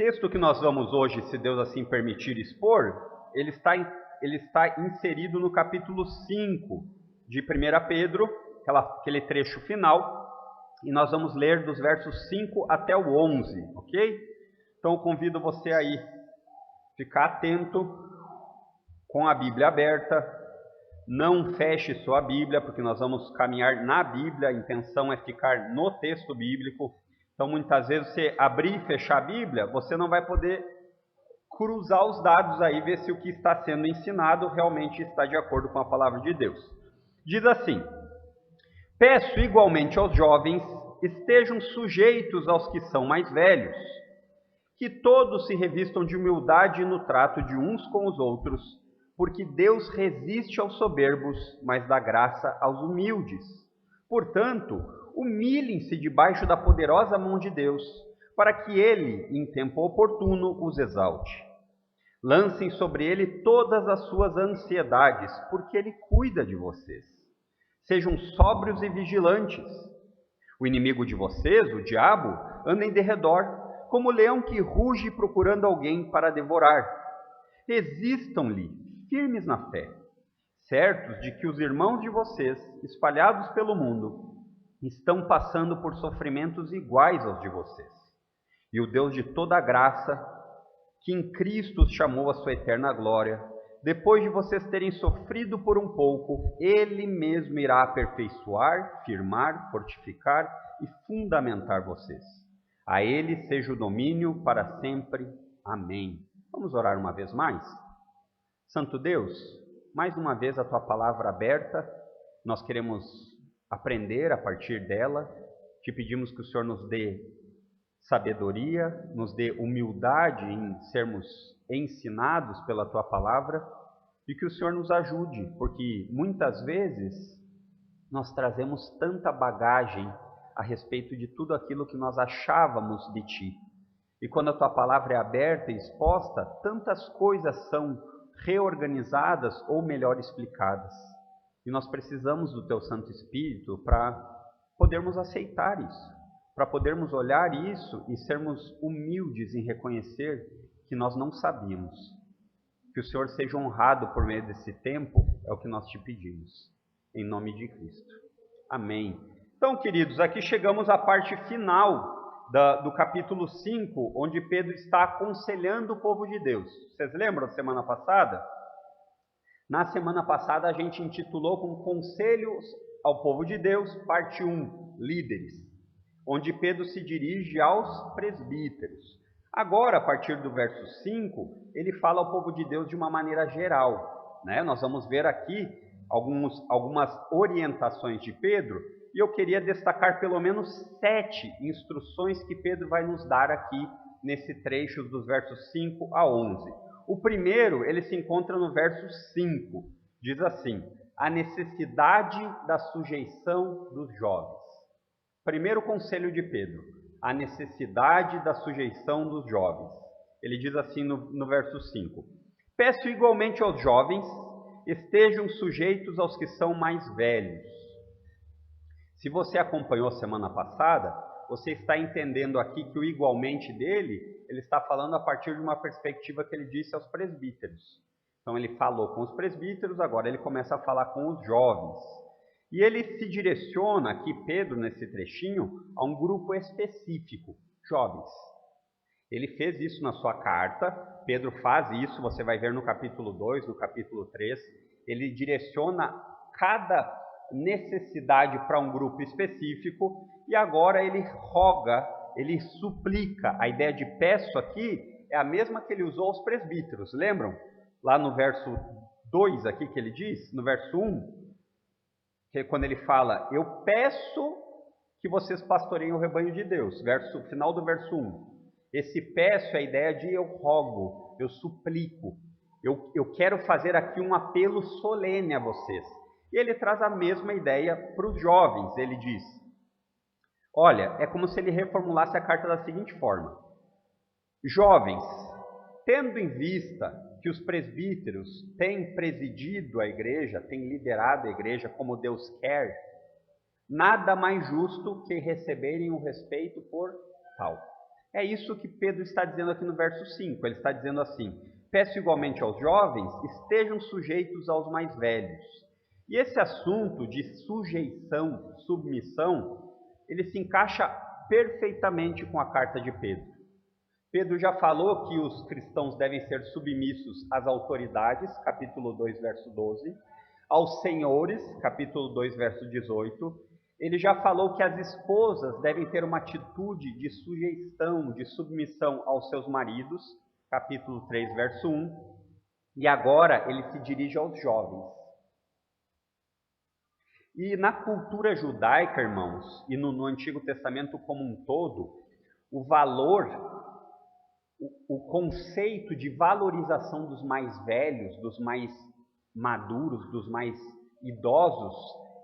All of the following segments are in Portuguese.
texto que nós vamos hoje, se Deus assim permitir expor, ele está inserido no capítulo 5 de 1 Pedro, aquele trecho final, e nós vamos ler dos versos 5 até o 11, ok? Então eu convido você aí ficar atento com a Bíblia aberta. Não feche sua Bíblia, porque nós vamos caminhar na Bíblia, a intenção é ficar no texto bíblico. Então muitas vezes você abrir e fechar a Bíblia, você não vai poder cruzar os dados aí, ver se o que está sendo ensinado realmente está de acordo com a palavra de Deus. Diz assim: peço igualmente aos jovens, estejam sujeitos aos que são mais velhos, que todos se revistam de humildade no trato de uns com os outros, porque Deus resiste aos soberbos, mas dá graça aos humildes. Portanto, humilhem-se debaixo da poderosa mão de Deus, para que Ele, em tempo oportuno, os exalte. Lancem sobre Ele todas as suas ansiedades, porque Ele cuida de vocês. Sejam sóbrios e vigilantes. O inimigo de vocês, o diabo, anda em derredor, como leão que ruge procurando alguém para devorar. Resistam-lhe, firmes na fé, certos de que os irmãos de vocês, espalhados pelo mundo, estão passando por sofrimentos iguais aos de vocês. E o Deus de toda graça, que em Cristo os chamou à sua eterna glória, depois de vocês terem sofrido por um pouco, Ele mesmo irá aperfeiçoar, firmar, fortificar e fundamentar vocês. A Ele seja o domínio para sempre. Amém. Vamos orar uma vez mais? Santo Deus, mais uma vez a Tua palavra aberta, nós queremos aprender a partir dela. Te pedimos que o Senhor nos dê sabedoria, nos dê humildade em sermos ensinados pela Tua palavra e que o Senhor nos ajude, porque muitas vezes nós trazemos tanta bagagem a respeito de tudo aquilo que nós achávamos de Ti. E quando a Tua palavra é aberta e exposta, tantas coisas são reorganizadas ou melhor explicadas. E nós precisamos do Teu Santo Espírito para podermos aceitar isso, para podermos olhar isso e sermos humildes em reconhecer que nós não sabíamos. Que o Senhor seja honrado por meio desse tempo, é o que nós te pedimos. Em nome de Cristo. Amém. Então, queridos, aqui chegamos à parte final do capítulo 5, onde Pedro está aconselhando o povo de Deus. Vocês lembram da semana passada? Na semana passada a gente intitulou como Conselhos ao Povo de Deus, parte 1, Líderes, onde Pedro se dirige aos presbíteros. Agora, a partir do verso 5, ele fala ao povo de Deus de uma maneira geral, né? Nós vamos ver aqui algumas orientações de Pedro, e eu queria destacar pelo menos 7 instruções que Pedro vai nos dar aqui nesse trecho dos versos 5 a 11. O primeiro, ele se encontra no verso 5, diz assim: a necessidade da sujeição dos jovens. Primeiro conselho de Pedro, a necessidade da sujeição dos jovens. Ele diz assim no verso 5: peço igualmente aos jovens, estejam sujeitos aos que são mais velhos. Se você acompanhou semana passada, você está entendendo aqui que o igualmente dele, ele está falando a partir de uma perspectiva que ele disse aos presbíteros. Então ele falou com os presbíteros, agora ele começa a falar com os jovens. E ele se direciona aqui, Pedro, nesse trechinho, a um grupo específico, jovens. Ele fez isso na sua carta, Pedro faz isso, você vai ver no capítulo 2, no capítulo 3, ele direciona cada necessidade para um grupo específico, e agora ele roga, ele suplica. A ideia de peço aqui é a mesma que ele usou aos presbíteros, lembram? Lá no verso 2 aqui que ele diz, no verso 1, que quando ele fala, eu peço que vocês pastoreiem o rebanho de Deus, final do verso 1. Esse peço é a ideia de eu rogo, eu suplico, eu quero fazer aqui um apelo solene a vocês. E ele traz a mesma ideia para os jovens, ele diz, olha, é como se ele reformulasse a carta da seguinte forma: jovens, tendo em vista que os presbíteros têm presidido a igreja, têm liderado a igreja como Deus quer, nada mais justo que receberem o respeito por tal. É isso que Pedro está dizendo aqui no verso 5. Ele está dizendo assim: peço igualmente aos jovens, estejam sujeitos aos mais velhos. E esse assunto de sujeição, submissão, ele se encaixa perfeitamente com a carta de Pedro. Pedro já falou que os cristãos devem ser submissos às autoridades, capítulo 2, verso 12, aos senhores, capítulo 2, verso 18. Ele já falou que as esposas devem ter uma atitude de sujeição, de submissão aos seus maridos, capítulo 3, verso 1. E agora ele se dirige aos jovens. E na cultura judaica, irmãos, e no Antigo Testamento como um todo, o valor, o conceito de valorização dos mais velhos, dos mais maduros, dos mais idosos,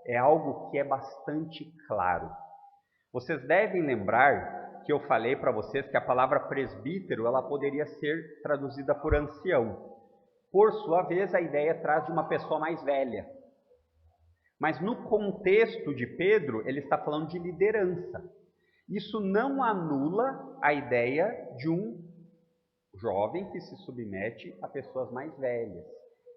é algo que é bastante claro. Vocês devem lembrar que eu falei para vocês que a palavra presbítero, ela poderia ser traduzida por ancião. Por sua vez, a ideia traz de uma pessoa mais velha. Mas no contexto de Pedro, ele está falando de liderança. Isso não anula a ideia de um jovem que se submete a pessoas mais velhas,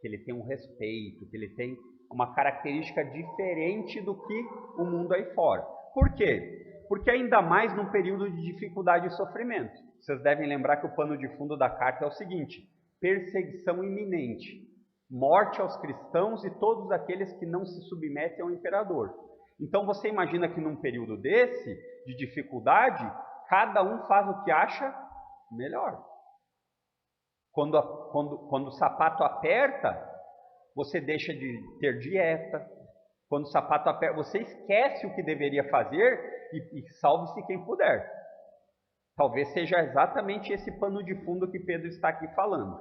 que ele tem um respeito, que ele tem uma característica diferente do que o mundo aí fora. Por quê? Porque ainda mais num período de dificuldade e sofrimento. Vocês devem lembrar que o pano de fundo da carta é o seguinte: perseguição iminente, morte aos cristãos e todos aqueles que não se submetem ao imperador. Então você imagina que num período desse, de dificuldade, cada um faz o que acha melhor. Quando o sapato aperta, você deixa de ter dieta. Quando o sapato aperta, você esquece o que deveria fazer e salve-se quem puder. Talvez seja exatamente esse pano de fundo que Pedro está aqui falando.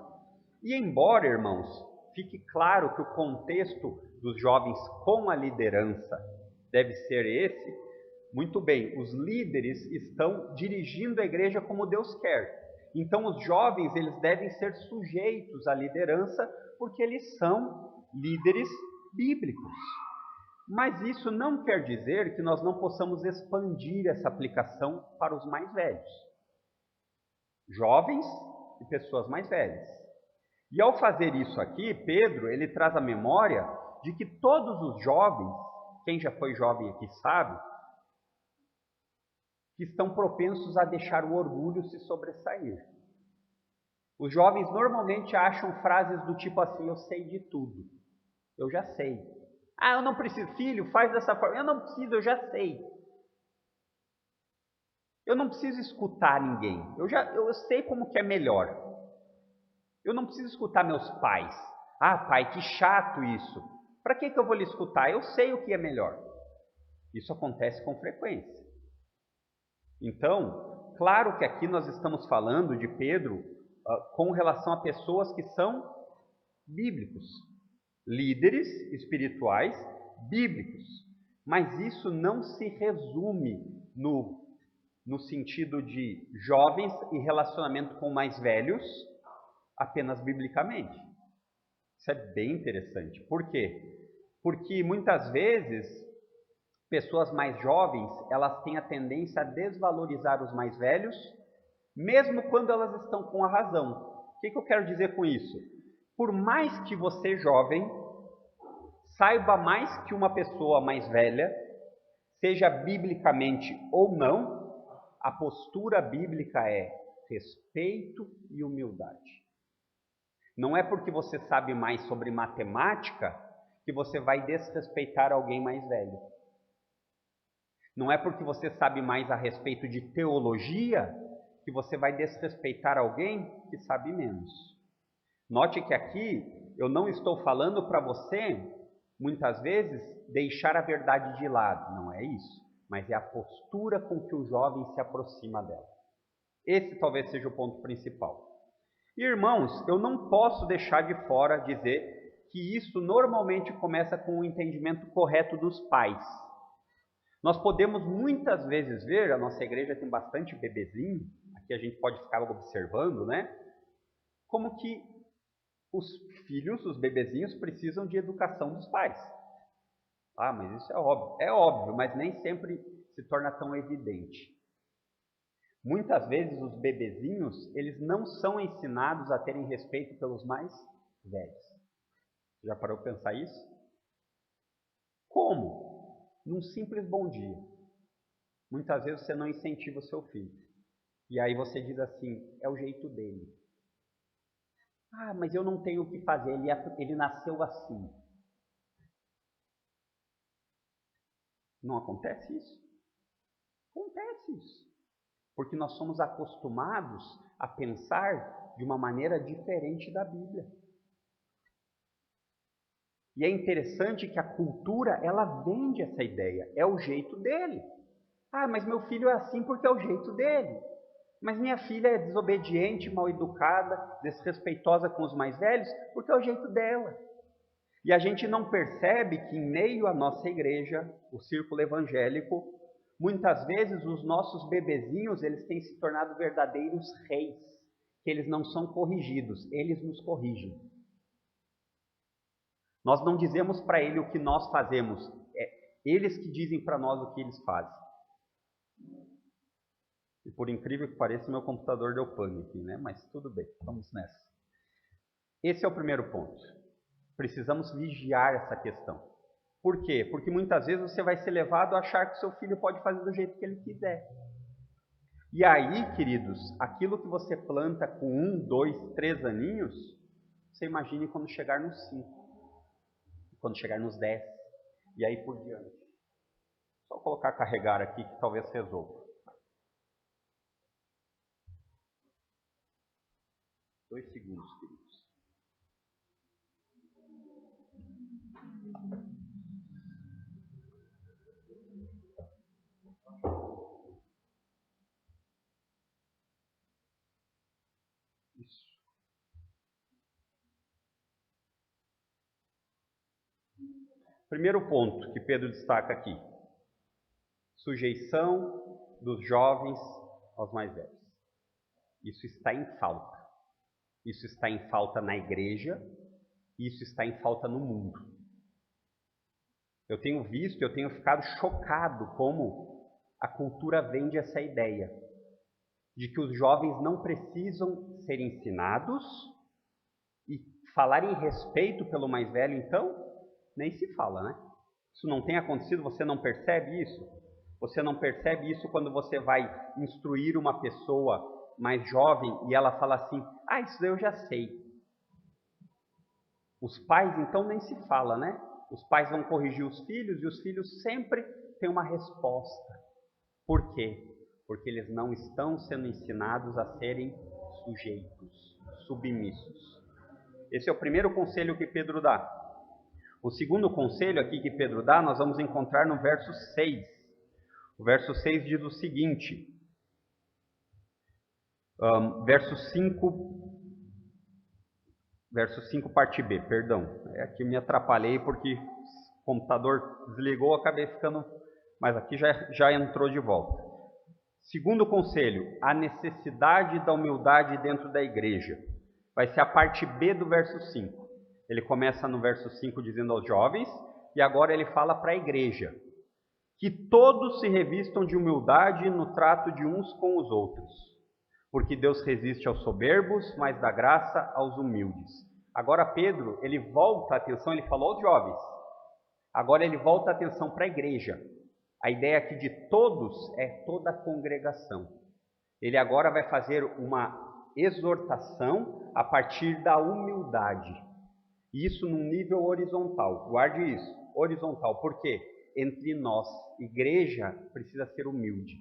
E embora, irmãos, fique claro que o contexto dos jovens com a liderança deve ser esse, muito bem, os líderes estão dirigindo a igreja como Deus quer. Então os jovens, eles devem ser sujeitos à liderança porque eles são líderes bíblicos. Mas isso não quer dizer que nós não possamos expandir essa aplicação para os mais velhos. Jovens e pessoas mais velhas. E ao fazer isso aqui, Pedro, ele traz a memória de que todos os jovens, quem já foi jovem aqui sabe, que estão propensos a deixar o orgulho se sobressair. Os jovens normalmente acham frases do tipo assim: eu sei de tudo, eu já sei. Ah, eu não preciso, filho, faz dessa forma. Eu não preciso, eu já sei. Eu não preciso escutar ninguém, eu sei como que é melhor. Eu não preciso escutar meus pais. Ah, pai, que chato isso. Para que eu vou lhe escutar? Eu sei o que é melhor. Isso acontece com frequência. Então, claro que aqui nós estamos falando de Pedro com relação a pessoas que são bíblicos, líderes espirituais bíblicos. Mas isso não se resume no sentido de jovens e relacionamento com mais velhos apenas biblicamente. Isso é bem interessante. Por quê? Porque muitas vezes pessoas mais jovens, elas têm a tendência a desvalorizar os mais velhos, mesmo quando elas estão com a razão. O que eu quero dizer com isso? Por mais que você, jovem, saiba mais que uma pessoa mais velha, seja biblicamente ou não, a postura bíblica é respeito e humildade. Não é porque você sabe mais sobre matemática que você vai desrespeitar alguém mais velho. Não é porque você sabe mais a respeito de teologia que você vai desrespeitar alguém que sabe menos. Note que aqui eu não estou falando para você, muitas vezes, deixar a verdade de lado. Não é isso. Mas é a postura com que o jovem se aproxima dela. Esse talvez seja o ponto principal. Irmãos, eu não posso deixar de fora dizer que isso normalmente começa com o entendimento correto dos pais. Nós podemos muitas vezes ver, a nossa igreja tem bastante bebezinho, aqui a gente pode ficar observando, né? Como que os filhos, os bebezinhos, precisam de educação dos pais. Ah, mas isso é óbvio, mas nem sempre se torna tão evidente. Muitas vezes os bebezinhos, eles não são ensinados a terem respeito pelos mais velhos. Já parou para pensar isso? Como? Num simples bom dia. Muitas vezes você não incentiva o seu filho. E aí você diz assim, é o jeito dele. Ah, mas eu não tenho o que fazer, ele nasceu assim. Não acontece isso? Acontece isso. Porque nós somos acostumados a pensar de uma maneira diferente da Bíblia. E é interessante que a cultura, ela vende essa ideia, é o jeito dele. Ah, mas meu filho é assim porque é o jeito dele. Mas minha filha é desobediente, mal educada, desrespeitosa com os mais velhos, porque é o jeito dela. E a gente não percebe que em meio à nossa igreja, o círculo evangélico, muitas vezes os nossos bebezinhos, eles têm se tornado verdadeiros reis, que eles não são corrigidos, eles nos corrigem. Nós não dizemos para ele o que nós fazemos, é eles que dizem para nós o que eles fazem. E por incrível que pareça, meu computador deu pane aqui, né? Mas tudo bem, vamos nessa. Esse é o primeiro ponto. Precisamos vigiar essa questão. Por quê? Porque muitas vezes você vai ser levado a achar que seu filho pode fazer do jeito que ele quiser. E aí, queridos, aquilo que você planta com 1, 2, 3 aninhos, você imagine quando chegar nos 5, quando chegar nos 10, e aí por diante. Só colocar carregar aqui que talvez resolva. 2 segundos, queridos. Isso. Primeiro ponto que Pedro destaca aqui. Sujeição dos jovens aos mais velhos. Isso está em falta. Isso está em falta na igreja. Isso está em falta no mundo. Eu tenho visto, eu tenho ficado chocado como a cultura vende essa ideia de que os jovens não precisam ser ensinados e falar em respeito pelo mais velho, então, nem se fala, né? Isso não tem acontecido, você não percebe isso? Você não percebe isso quando você vai instruir uma pessoa mais jovem e ela fala assim, ah, isso eu já sei. Os pais, então, nem se fala, né? Os pais vão corrigir os filhos e os filhos sempre têm uma resposta. Por quê? Porque eles não estão sendo ensinados a serem sujeitos, submissos. Esse é o primeiro conselho que Pedro dá. O segundo conselho aqui que Pedro dá, nós vamos encontrar no verso 6. O verso 6 diz o seguinte, verso 5 parte B, perdão. Aqui me atrapalhei porque o computador desligou, acabei ficando, mas aqui já entrou de volta. Segundo conselho, a necessidade da humildade dentro da igreja. Vai ser a parte B do verso 5. Ele começa no verso 5 dizendo aos jovens, e agora ele fala para a igreja. Que todos se revistam de humildade no trato de uns com os outros. Porque Deus resiste aos soberbos, mas dá graça aos humildes. Agora Pedro, ele volta a atenção, ele falou aos jovens. Agora ele volta a atenção para a igreja. A ideia aqui de todos é toda a congregação. Ele agora vai fazer uma exortação a partir da humildade. Isso num nível horizontal. Guarde isso, horizontal. Por quê? Entre nós, igreja, precisa ser humilde.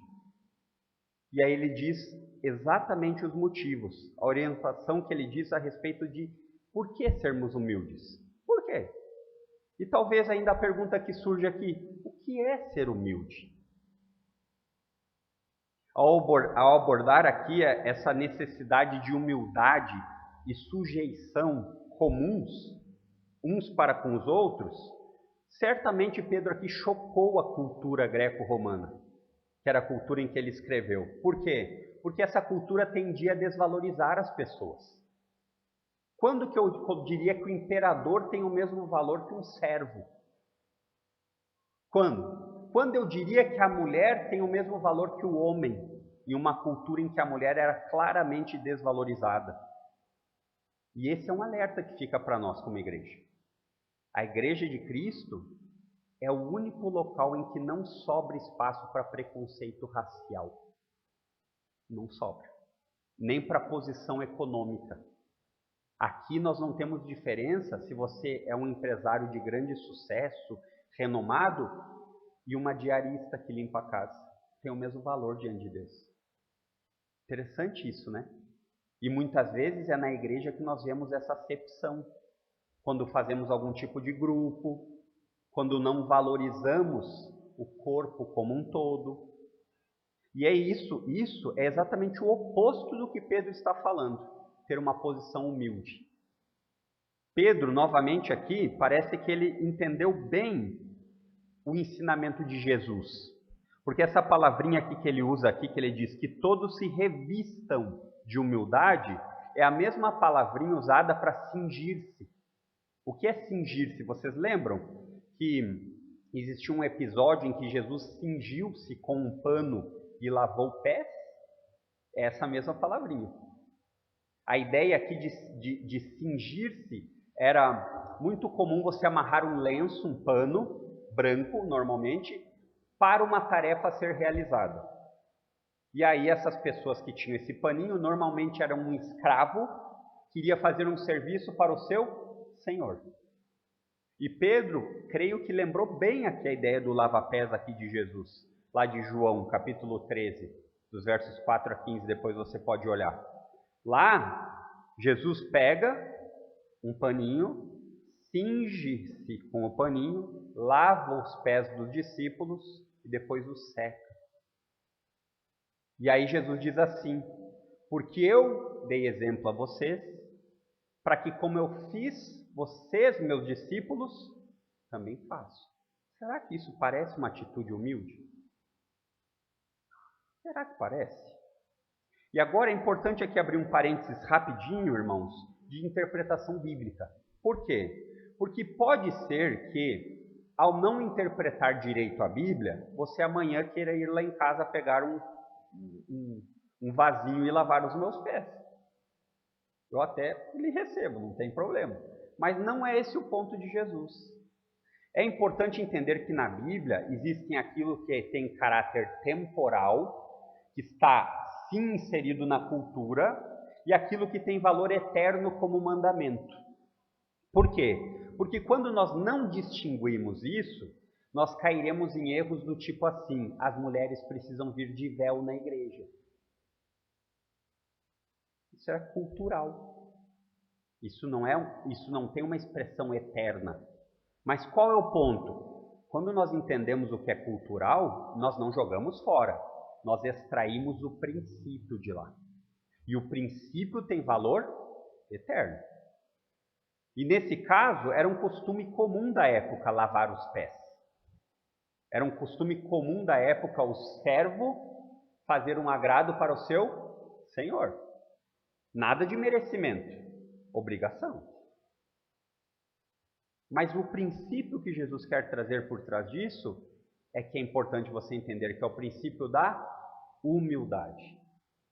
E aí ele diz exatamente os motivos, a orientação que ele diz a respeito de por que sermos humildes. Por quê? E talvez ainda a pergunta que surge aqui, o que é ser humilde? Ao abordar aqui essa necessidade de humildade e sujeição comuns, uns para com os outros, certamente Pedro aqui chocou a cultura greco-romana, que era a cultura em que ele escreveu. Por quê? Porque essa cultura tendia a desvalorizar as pessoas. Quando que eu diria que o imperador tem o mesmo valor que um servo? Quando? Quando eu diria que a mulher tem o mesmo valor que o homem, em uma cultura em que a mulher era claramente desvalorizada. E esse é um alerta que fica para nós como igreja. A igreja de Cristo é o único local em que não sobra espaço para preconceito racial. Não sobra. Nem para posição econômica. Aqui nós não temos diferença se você é um empresário de grande sucesso, renomado, e uma diarista que limpa a casa. Tem o mesmo valor diante de Deus. Interessante isso, né? E muitas vezes é na igreja que nós vemos essa acepção. Quando fazemos algum tipo de grupo, quando não valorizamos o corpo como um todo. E é isso é exatamente o oposto do que Pedro está falando. Ter uma posição humilde. Pedro, novamente aqui, parece que ele entendeu bem o ensinamento de Jesus. Porque essa palavrinha aqui que ele usa aqui, que ele diz que todos se revistam de humildade, é a mesma palavrinha usada para cingir-se. O que é cingir-se? Vocês lembram que existiu um episódio em que Jesus cingiu-se com um pano e lavou pés? É essa mesma palavrinha. A ideia aqui de cingir-se era muito comum você amarrar um lenço, um pano branco, normalmente, para uma tarefa a ser realizada. E aí essas pessoas que tinham esse paninho, normalmente eram um escravo, que iria fazer um serviço para o seu senhor. E Pedro, creio que lembrou bem aqui a ideia do lava-pés aqui de Jesus, lá de João, capítulo 13, dos versos 4 a 15, depois você pode olhar. Lá, Jesus pega um paninho, cinge-se com o paninho, lava os pés dos discípulos e depois os seca. E aí Jesus diz assim: porque eu dei exemplo a vocês, para que como eu fiz vocês, meus discípulos, também faço. Será que isso parece uma atitude humilde? Será que parece? E agora é importante aqui abrir um parênteses rapidinho, irmãos, de interpretação bíblica. Por quê? Porque pode ser que, ao não interpretar direito a Bíblia, você amanhã queira ir lá em casa pegar um vasinho e lavar os meus pés. Eu até lhe recebo, não tem problema. Mas não é esse o ponto de Jesus. É importante entender que na Bíblia existem aquilo que tem caráter temporal, que está sim inserido na cultura, e aquilo que tem valor eterno como mandamento. Por quê? Porque quando nós não distinguimos isso, nós cairemos em erros do tipo assim: as mulheres precisam vir de véu na igreja. Isso é cultural. Isso não tem uma expressão eterna. Mas qual é o ponto? Quando nós entendemos o que é cultural, nós não jogamos fora. Nós extraímos o princípio de lá. E o princípio tem valor eterno. E nesse caso, era um costume comum da época lavar os pés. Era um costume comum da época o servo fazer um agrado para o seu senhor. Nada de merecimento, obrigação. Mas o princípio que Jesus quer trazer por trás disso é que é importante você entender que é o princípio da humildade.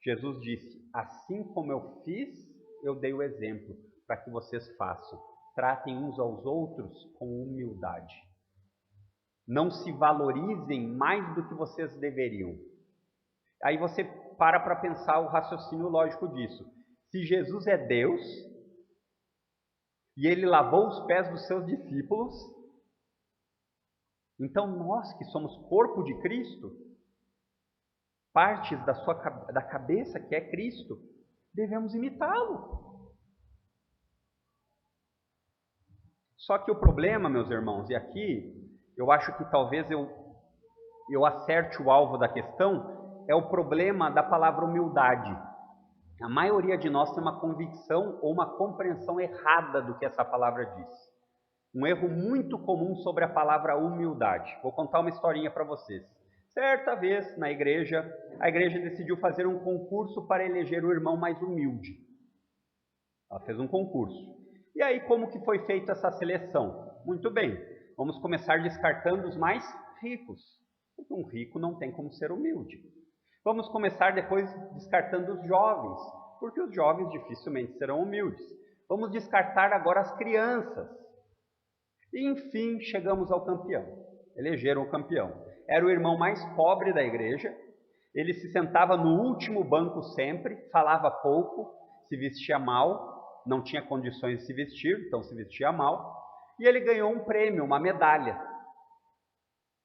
Jesus disse: assim como eu fiz, eu dei o exemplo para que vocês façam. Tratem uns aos outros com humildade. Não se valorizem mais do que vocês deveriam. Aí você para pensar o raciocínio lógico disso. Se Jesus é Deus e ele lavou os pés dos seus discípulos, então nós que somos corpo de Cristo, partes da cabeça que é Cristo, devemos imitá-lo. Só que o problema, meus irmãos, e aqui eu acho que talvez eu acerte o alvo da questão, é o problema da palavra humildade. A maioria de nós tem uma convicção ou uma compreensão errada do que essa palavra diz. Um erro muito comum sobre a palavra humildade. Vou contar uma historinha para vocês. Certa vez, na igreja, a igreja decidiu fazer um concurso para eleger o irmão mais humilde. Ela fez um concurso. E aí, como que foi feita essa seleção? Muito bem, vamos começar descartando os mais ricos. Porque um rico não tem como ser humilde. Vamos começar depois descartando os jovens, porque os jovens dificilmente serão humildes. Vamos descartar agora as crianças. E enfim, chegamos ao campeão. Elegeram o campeão. Era o irmão mais pobre da igreja. Ele se sentava no último banco sempre, falava pouco, se vestia mal, não tinha condições de se vestir, então se vestia mal. E ele ganhou um prêmio, uma medalha.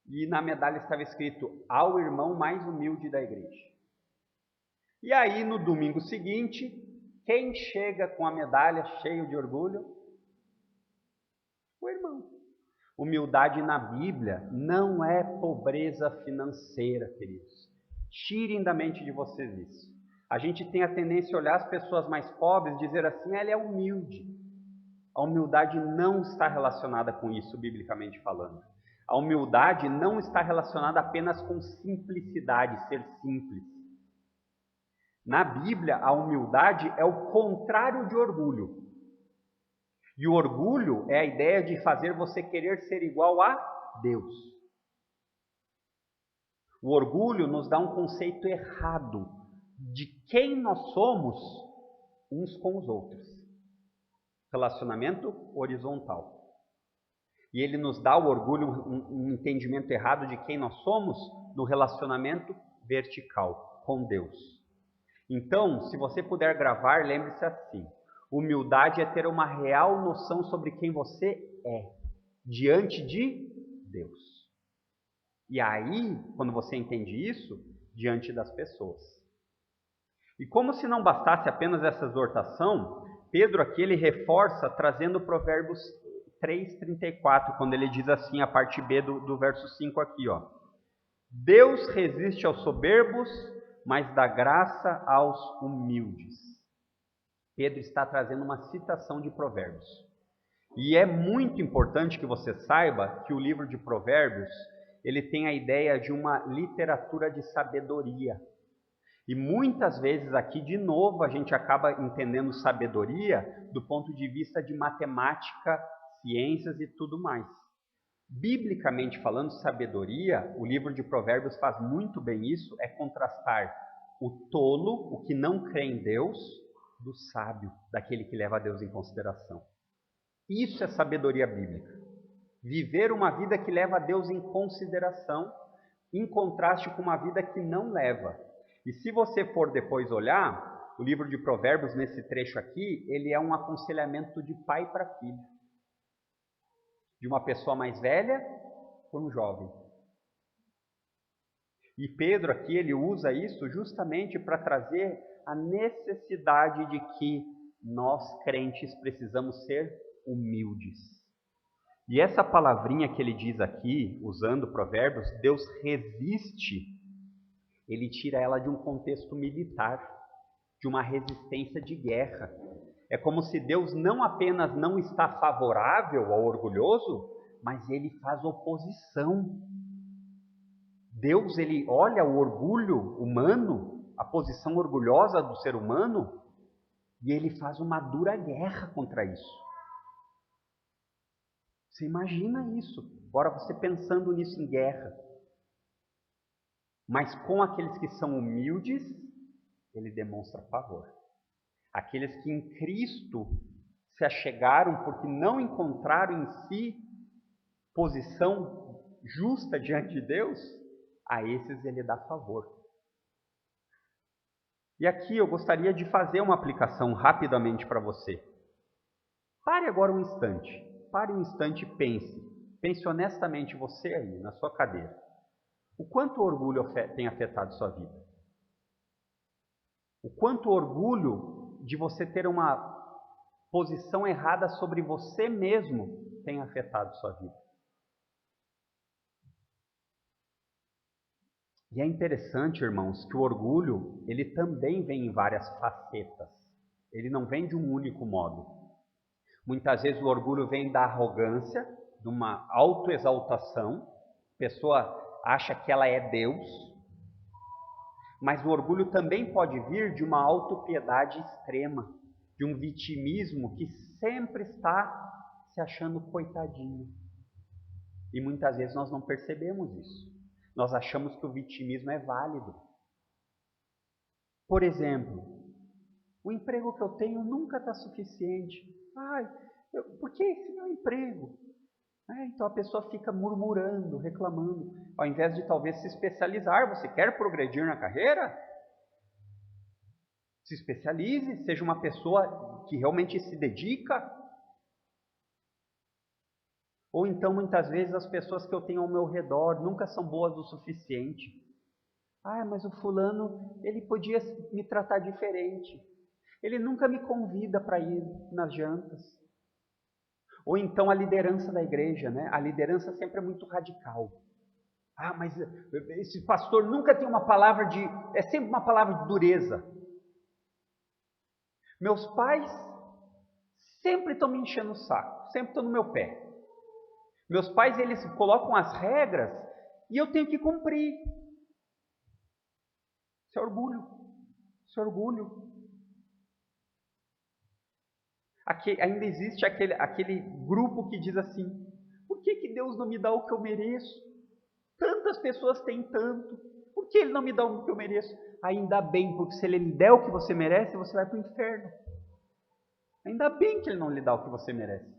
E na medalha estava escrito: ao irmão mais humilde da igreja. E aí, no domingo seguinte, quem chega com a medalha cheio de orgulho? O irmão. Humildade na Bíblia não é pobreza financeira, queridos. Tirem da mente de vocês isso. A gente tem a tendência a olhar as pessoas mais pobres e dizer assim: ela é humilde. A humildade não está relacionada com isso, biblicamente falando. A humildade não está relacionada apenas com simplicidade, ser simples. Na Bíblia, a humildade é o contrário de orgulho. E o orgulho é a ideia de fazer você querer ser igual a Deus. O orgulho nos dá um conceito errado de quem nós somos uns com os outros. Relacionamento horizontal. E ele nos dá, o orgulho, um entendimento errado de quem nós somos no relacionamento vertical, com Deus. Então, se você puder gravar, lembre-se assim: humildade é ter uma real noção sobre quem você é, diante de Deus. E aí, quando você entende isso, diante das pessoas. E como se não bastasse apenas essa exortação, Pedro aqui ele reforça trazendo Provérbios 3:34, quando ele diz assim, a parte B do verso 5 aqui, ó: Deus resiste aos soberbos, mas dá graça aos humildes. Pedro está trazendo uma citação de Provérbios. E é muito importante que você saiba que o livro de Provérbios, ele tem a ideia de uma literatura de sabedoria. E muitas vezes aqui, de novo, a gente acaba entendendo sabedoria do ponto de vista de matemática, ciências e tudo mais. Biblicamente falando, sabedoria, o livro de Provérbios faz muito bem isso, é contrastar o tolo, o que não crê em Deus, do sábio, daquele que leva a Deus em consideração. Isso é sabedoria bíblica. Viver uma vida que leva a Deus em consideração, em contraste com uma vida que não leva. E se você for depois olhar, o livro de Provérbios, nesse trecho aqui, ele é um aconselhamento de pai para filho. De uma pessoa mais velha para um jovem. E Pedro aqui, ele usa isso justamente para trazer a necessidade de que nós crentes precisamos ser humildes. E essa palavrinha que ele diz aqui, usando Provérbios, Deus resiste, ele tira ela de um contexto militar, de uma resistência de guerra. É como se Deus não apenas não está favorável ao orgulhoso, mas ele faz oposição. Deus, ele olha o orgulho humano, a posição orgulhosa do ser humano, e ele faz uma dura guerra contra isso. Você imagina isso, agora você pensando nisso em guerra. Mas com aqueles que são humildes, ele demonstra favor. Aqueles que em Cristo se achegaram porque não encontraram em si posição justa diante de Deus, a esses ele dá favor. E aqui eu gostaria de fazer uma aplicação rapidamente para você. Pare agora um instante. Pare um instante e pense. Pense honestamente você aí, na sua cadeira. O quanto o orgulho tem afetado sua vida? O quanto o orgulho de você ter uma posição errada sobre você mesmo tem afetado sua vida? E é interessante, irmãos, que o orgulho, ele também vem em várias facetas. Ele não vem de um único modo. Muitas vezes o orgulho vem da arrogância, de uma autoexaltação. A pessoa acha que ela é Deus. Mas o orgulho também pode vir de uma autopiedade extrema, de um vitimismo que sempre está se achando coitadinho. E muitas vezes nós não percebemos isso. Nós achamos que o vitimismo é válido. Por exemplo, o emprego que eu tenho nunca está suficiente. Por que esse meu emprego? Então a pessoa fica murmurando, reclamando, ao invés de talvez se especializar. Você quer progredir na carreira? Se especialize, seja uma pessoa que realmente se dedica. Ou então, muitas vezes, as pessoas que eu tenho ao meu redor nunca são boas o suficiente. Mas o fulano, ele podia me tratar diferente. Ele nunca me convida para ir nas jantas. Ou então a liderança da igreja, né? A liderança sempre é muito radical. Mas esse pastor nunca tem uma palavra de... É sempre uma palavra de dureza. Meus pais sempre estão me enchendo o saco, sempre estão no meu pé. Meus pais, eles colocam as regras e eu tenho que cumprir. Isso é orgulho. Isso é orgulho. Ainda existe aquele grupo que diz assim: por que Deus não me dá o que eu mereço? Tantas pessoas têm tanto. Por que Ele não me dá o que eu mereço? Ainda bem, porque se Ele lhe der o que você merece, você vai para o inferno. Ainda bem que Ele não lhe dá o que você merece.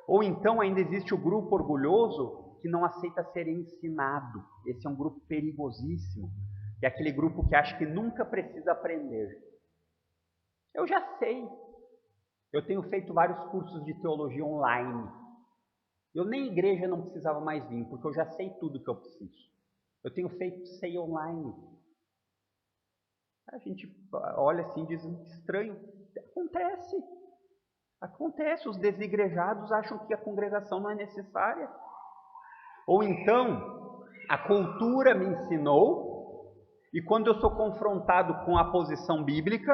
Ou então ainda existe o grupo orgulhoso que não aceita ser ensinado. Esse é um grupo perigosíssimo. É aquele grupo que acha que nunca precisa aprender. Eu já sei. Eu tenho feito vários cursos de teologia online. Eu nem igreja não precisava mais vir, porque eu já sei tudo que eu preciso. Eu tenho feito SEI online. A gente olha assim e diz: estranho. Acontece. Os desigrejados acham que a congregação não é necessária. Ou então, a cultura me ensinou, e quando eu sou confrontado com a posição bíblica,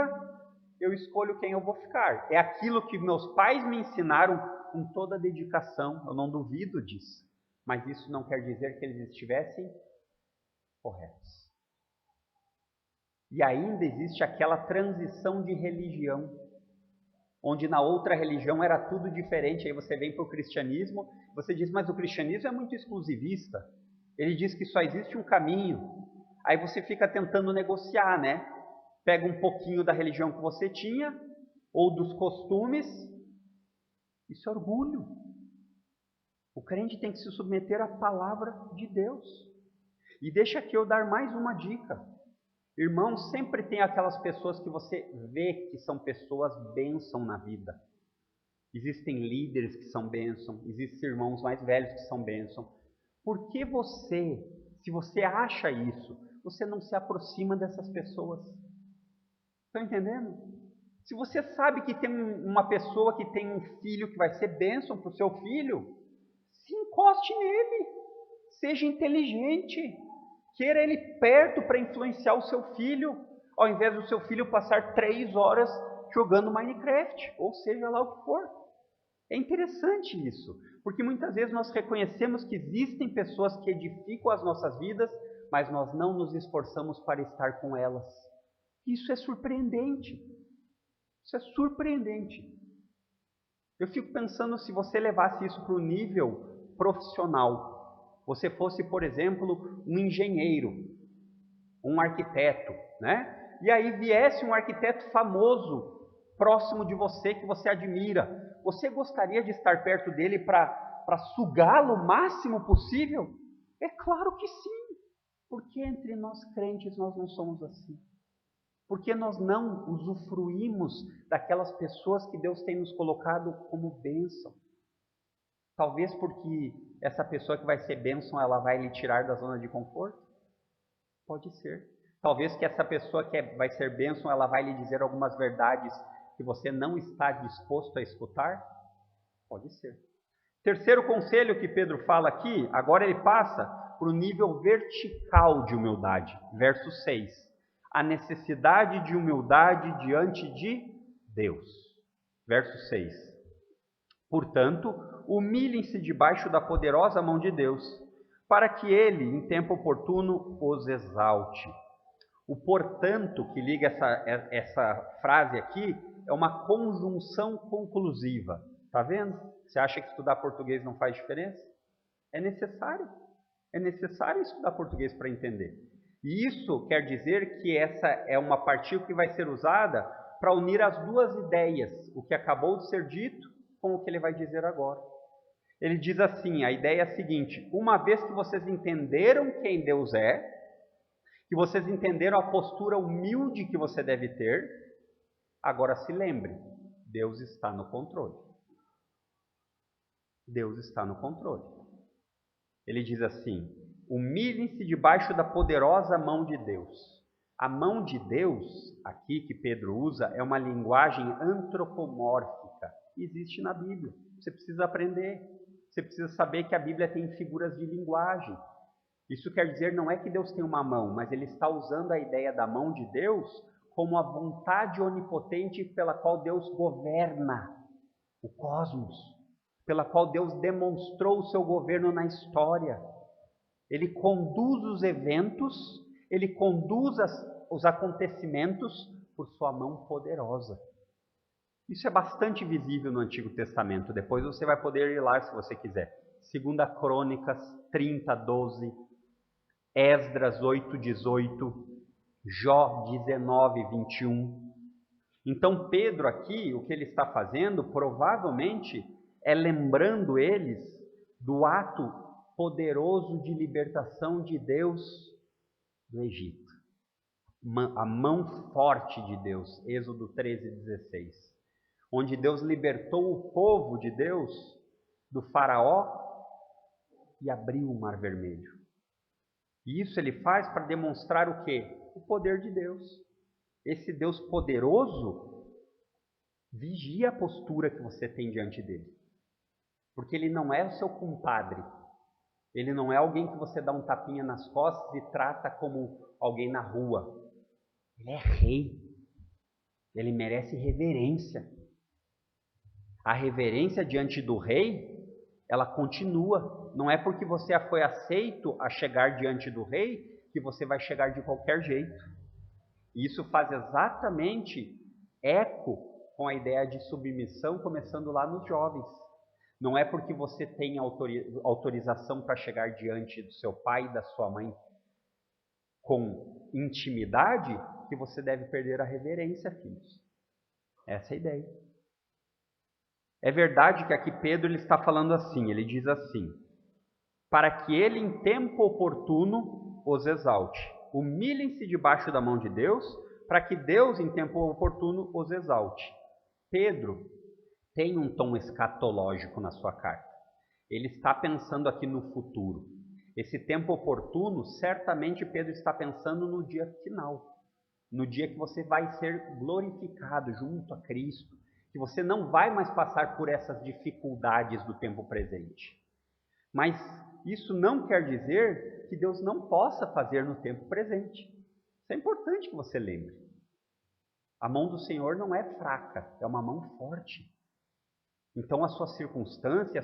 eu escolho quem eu vou ficar. É aquilo que meus pais me ensinaram com toda a dedicação. Eu não duvido disso. Mas isso não quer dizer que eles estivessem corretos. E ainda existe aquela transição de religião, onde na outra religião era tudo diferente. Aí você vem para o cristianismo, você diz: mas o cristianismo é muito exclusivista. Ele diz que só existe um caminho. Aí você fica tentando negociar, né? Pega um pouquinho da religião que você tinha, ou dos costumes. Isso é orgulho. O crente tem que se submeter à palavra de Deus. E deixa aqui eu dar mais uma dica. Irmãos, sempre tem aquelas pessoas que você vê que são pessoas bênção na vida. Existem líderes que são bênção, existem irmãos mais velhos que são bênção. Por que você, se você acha isso, você não se aproxima dessas pessoas? Estão entendendo? Se você sabe que tem uma pessoa que tem um filho que vai ser bênção para o seu filho, se encoste nele, seja inteligente, queira ele perto para influenciar o seu filho, ao invés do seu filho passar 3 horas jogando Minecraft, ou seja lá o que for. É interessante isso, porque muitas vezes nós reconhecemos que existem pessoas que edificam as nossas vidas, mas nós não nos esforçamos para estar com elas. Isso é surpreendente. Isso é surpreendente. Eu fico pensando, se você levasse isso para o nível profissional, você fosse, por exemplo, um engenheiro, um arquiteto, né? E aí viesse um arquiteto famoso próximo de você, que você admira. Você gostaria de estar perto dele para sugá-lo o máximo possível? É claro que sim. Porque entre nós crentes nós não somos assim. Porque nós não usufruímos daquelas pessoas que Deus tem nos colocado como bênção. Talvez porque essa pessoa que vai ser bênção, ela vai lhe tirar da zona de conforto? Pode ser. Talvez que essa pessoa que vai ser bênção, ela vai lhe dizer algumas verdades que você não está disposto a escutar? Pode ser. Terceiro conselho que Pedro fala aqui, agora ele passa para o nível vertical de humildade. Verso 6. A necessidade de humildade diante de Deus. Verso 6. Portanto, humilhem-se debaixo da poderosa mão de Deus, para que Ele, em tempo oportuno, os exalte. O portanto, que liga essa frase aqui, é uma conjunção conclusiva. Está vendo? Você acha que estudar português não faz diferença? É necessário. É necessário estudar português para entender. E isso quer dizer que essa é uma partícula que vai ser usada para unir as duas ideias, o que acabou de ser dito com o que ele vai dizer agora. Ele diz assim, a ideia é a seguinte: uma vez que vocês entenderam quem Deus é, que vocês entenderam a postura humilde que você deve ter, agora se lembre, Deus está no controle. Deus está no controle. Ele diz assim: humilhem-se debaixo da poderosa mão de Deus. A mão de Deus, aqui que Pedro usa, é uma linguagem antropomórfica. Existe na Bíblia. Você precisa aprender. Você precisa saber que a Bíblia tem figuras de linguagem. Isso quer dizer, não é que Deus tem uma mão, mas ele está usando a ideia da mão de Deus como a vontade onipotente pela qual Deus governa o cosmos, pela qual Deus demonstrou o seu governo na história. Ele conduz os eventos, ele conduz os acontecimentos por sua mão poderosa. Isso é bastante visível no Antigo Testamento. Depois você vai poder ir lá se você quiser. 2 Crônicas 30, 12, Esdras 8, 18, Jó 19, 21. Então Pedro aqui, o que ele está fazendo, provavelmente, é lembrando eles do ato poderoso de libertação de Deus do Egito. A mão forte de Deus, Êxodo 13, 16. Onde Deus libertou o povo de Deus do faraó e abriu o Mar Vermelho. E isso ele faz para demonstrar o quê? O poder de Deus. Esse Deus poderoso vigia a postura que você tem diante dele. Porque ele não é o seu compadre. Ele não é alguém que você dá um tapinha nas costas e trata como alguém na rua. Ele é rei. Ele merece reverência. A reverência diante do rei, ela continua. Não é porque você foi aceito a chegar diante do rei que você vai chegar de qualquer jeito. E isso faz exatamente eco com a ideia de submissão, começando lá nos jovens. Não é porque você tem autorização para chegar diante do seu pai e da sua mãe com intimidade que você deve perder a reverência, filhos. Essa é a ideia. É verdade que aqui Pedro ele está falando assim, ele diz assim: para que ele em tempo oportuno os exalte. Humilhem-se debaixo da mão de Deus, para que Deus em tempo oportuno os exalte. Pedro tem um tom escatológico na sua carta. Ele está pensando aqui no futuro. Esse tempo oportuno, certamente Pedro está pensando no dia final. No dia que você vai ser glorificado junto a Cristo. Que você não vai mais passar por essas dificuldades do tempo presente. Mas isso não quer dizer que Deus não possa fazer no tempo presente. Isso é importante que você lembre. A mão do Senhor não é fraca, é uma mão forte. Então a sua circunstância,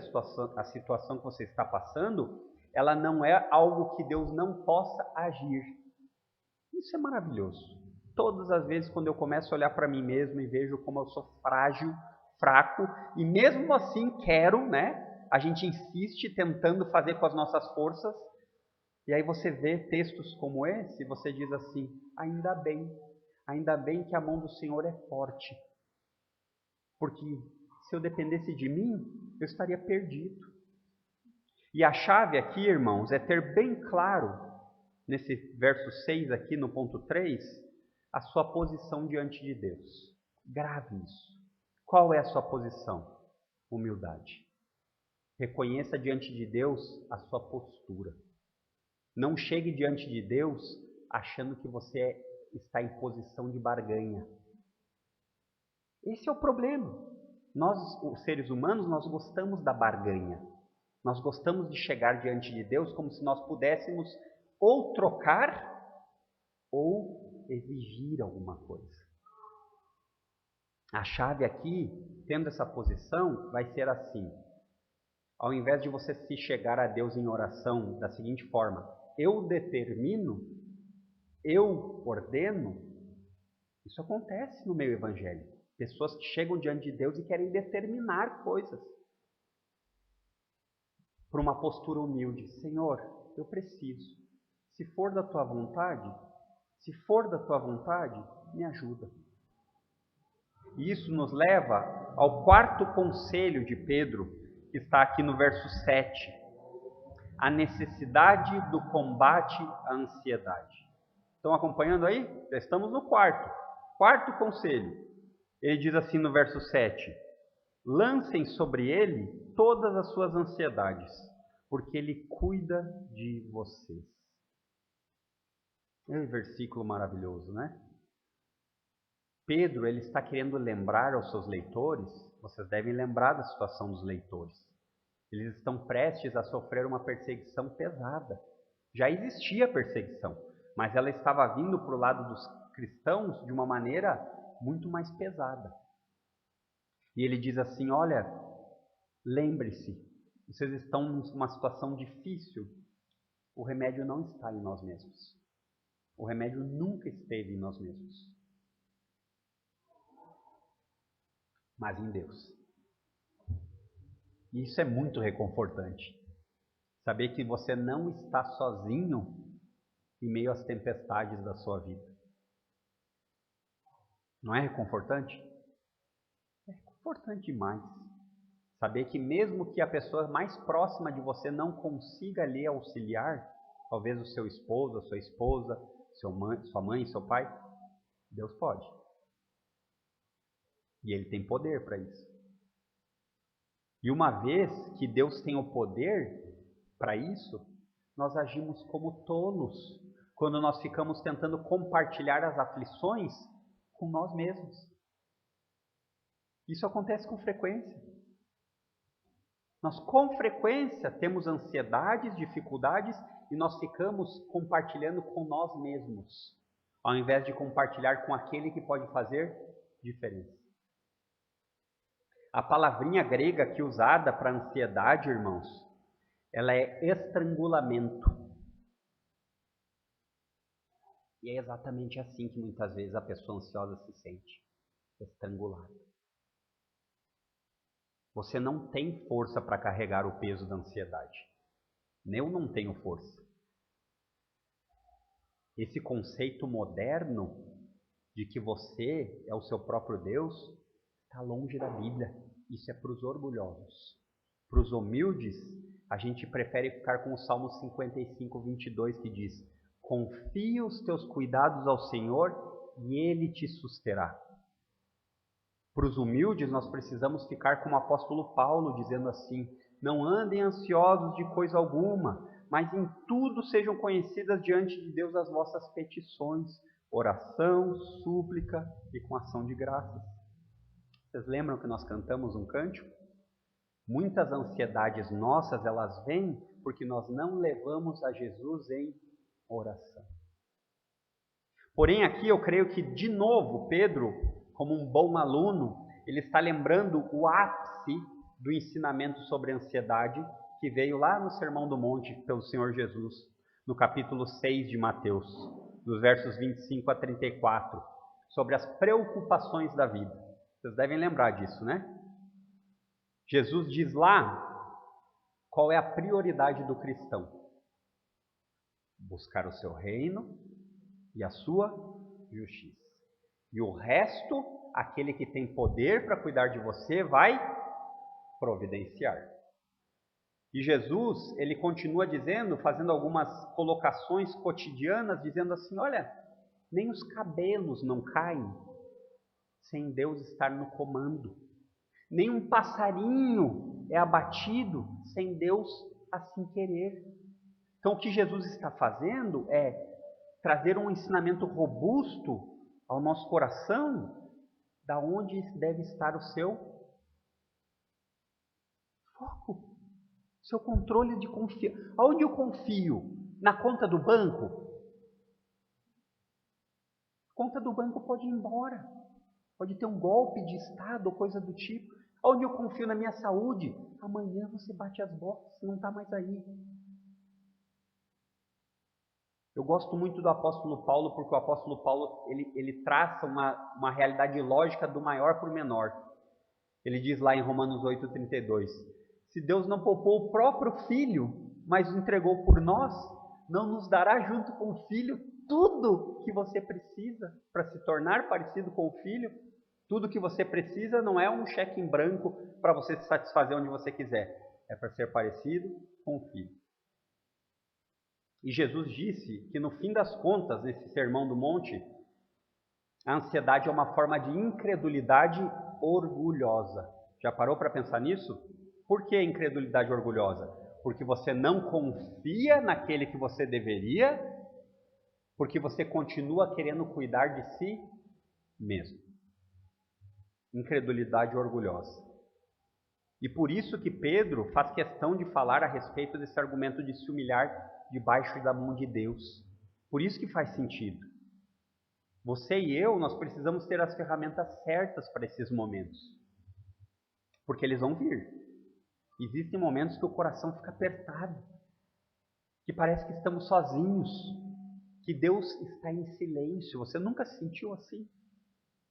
a situação que você está passando, ela não é algo que Deus não possa agir. Isso é maravilhoso. Todas as vezes quando eu começo a olhar para mim mesmo e vejo como eu sou frágil, fraco, e mesmo assim quero, a gente insiste tentando fazer com as nossas forças, e aí você vê textos como esse, e você diz assim: ainda bem que a mão do Senhor é forte, porque se eu dependesse de mim, eu estaria perdido. E a chave aqui, irmãos, é ter bem claro, nesse verso 6 aqui, no ponto 3, a sua posição diante de Deus. Grave isso. Qual é a sua posição? Humildade. Reconheça diante de Deus a sua postura. Não chegue diante de Deus achando que você está em posição de barganha. Esse é o problema. Nós, os seres humanos, nós gostamos da barganha. Nós gostamos de chegar diante de Deus como se nós pudéssemos ou trocar ou exigir alguma coisa. A chave aqui, tendo essa posição, vai ser assim. Ao invés de você se chegar a Deus em oração da seguinte forma: eu determino, eu ordeno. Isso acontece no meio evangélico. Pessoas que chegam diante de Deus e querem determinar coisas. Por uma postura humilde: Senhor, eu preciso. se for da tua vontade, me ajuda. E isso nos leva ao quarto conselho de Pedro, que está aqui no verso 7. A necessidade do combate à ansiedade. Estão acompanhando aí? Já estamos no quarto conselho. Ele diz assim no verso 7: lancem sobre ele todas as suas ansiedades, porque ele cuida de vocês. É um versículo maravilhoso, né? Pedro, ele está querendo lembrar aos seus leitores, vocês devem lembrar da situação dos leitores. Eles estão prestes a sofrer uma perseguição pesada. Já existia perseguição, mas ela estava vindo para o lado dos cristãos de uma maneira muito mais pesada. E ele diz assim: olha, lembre-se, vocês estão numa situação difícil. O remédio não está em nós mesmos. O remédio nunca esteve em nós mesmos, mas em Deus. E isso é muito reconfortante. Saber que você não está sozinho em meio às tempestades da sua vida. Não é reconfortante? É reconfortante demais. Saber que mesmo que a pessoa mais próxima de você não consiga lhe auxiliar, talvez o seu esposo, a sua esposa, sua mãe, seu pai, Deus pode. E Ele tem poder para isso. E uma vez que Deus tem o poder para isso, nós agimos como tolos quando nós ficamos tentando compartilhar as aflições com nós mesmos. Isso acontece com frequência. Nós com frequência temos ansiedades, dificuldades e nós ficamos compartilhando com nós mesmos, ao invés de compartilhar com aquele que pode fazer diferença. A palavrinha grega aqui usada para ansiedade, irmãos, ela é estrangulamento. E é exatamente assim que muitas vezes a pessoa ansiosa se sente, estrangulada. Você não tem força para carregar o peso da ansiedade. Eu não tenho força. Esse conceito moderno de que você é o seu próprio Deus está longe da Bíblia. Isso é para os orgulhosos. Para os humildes, a gente prefere ficar com o Salmo 55, 22, que diz: confia os teus cuidados ao Senhor e Ele te susterá. Para os humildes, nós precisamos ficar como o apóstolo Paulo, dizendo assim: não andem ansiosos de coisa alguma, mas em tudo sejam conhecidas diante de Deus as vossas petições, oração, súplica e com ação de graças. Vocês lembram que nós cantamos um cântico? Muitas ansiedades nossas, elas vêm porque nós não levamos a Jesus em oração. Porém, aqui eu creio que, de novo, Pedro, como um bom aluno, ele está lembrando o ápice do ensinamento sobre a ansiedade que veio lá no Sermão do Monte pelo Senhor Jesus, no capítulo 6 de Mateus, dos versos 25 a 34, sobre as preocupações da vida. Vocês devem lembrar disso, né? Jesus diz lá qual é a prioridade do cristão: buscar o seu reino e a sua justiça. E o resto, aquele que tem poder para cuidar de você vai providenciar. E Jesus, ele continua dizendo, fazendo algumas colocações cotidianas, dizendo assim: olha, nem os cabelos não caem sem Deus estar no comando. Nem um passarinho é abatido sem Deus assim querer. Então o que Jesus está fazendo é trazer um ensinamento robusto ao nosso coração, da onde deve estar o seu foco, seu controle de confiança. Aonde eu confio? Na conta do banco? A conta do banco pode ir embora, pode ter um golpe de estado ou coisa do tipo. Onde eu confio? Na minha saúde? Amanhã você bate as botas, não está mais aí. Eu gosto muito do apóstolo Paulo, porque o apóstolo Paulo ele traça uma realidade lógica do maior para o menor. Ele diz lá em Romanos 8,32: se Deus não poupou o próprio Filho, mas o entregou por nós, não nos dará junto com o Filho tudo que você precisa para se tornar parecido com o Filho? Tudo que você precisa não é um cheque em branco para você se satisfazer onde você quiser. É para ser parecido com o Filho. E Jesus disse que no fim das contas, nesse Sermão do Monte, a ansiedade é uma forma de incredulidade orgulhosa. Já parou para pensar nisso? Por que incredulidade orgulhosa? Porque você não confia naquele que você deveria, porque você continua querendo cuidar de si mesmo. Incredulidade orgulhosa. E por isso que Pedro faz questão de falar a respeito desse argumento de se humilhar debaixo da mão de Deus. Por isso que faz sentido. Você e eu, nós precisamos ter as ferramentas certas para esses momentos. Porque eles vão vir. Existem momentos que o coração fica apertado, que parece que estamos sozinhos, que Deus está em silêncio. Você nunca se sentiu assim?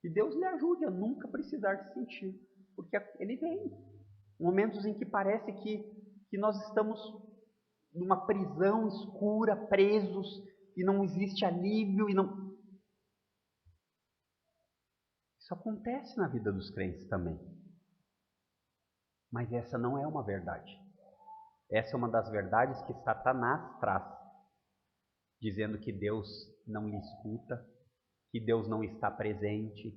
Que Deus lhe ajude a nunca precisar se sentir, porque Ele vem. Momentos em que parece que nós estamos numa prisão escura, presos, e não existe alívio, Isso acontece na vida dos crentes também. Mas essa não é uma verdade. Essa é uma das verdades que Satanás traz, dizendo que Deus não lhe escuta, que Deus não está presente,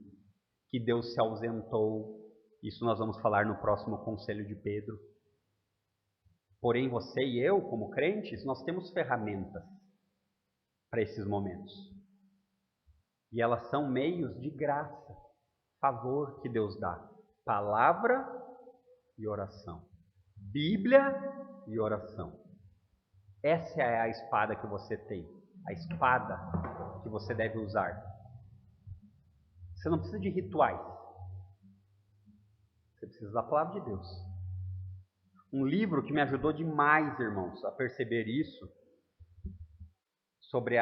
que Deus se ausentou. Isso nós vamos falar no próximo conselho de Pedro. Porém, você e eu, como crentes, nós temos ferramentas para esses momentos. E elas são meios de graça, favor que Deus dá. Palavra e oração. Bíblia e oração. Essa é a espada que você tem. A espada que você deve usar. Você não precisa de rituais. Você precisa da palavra de Deus. Um livro que me ajudou demais, irmãos, a perceber isso, sobre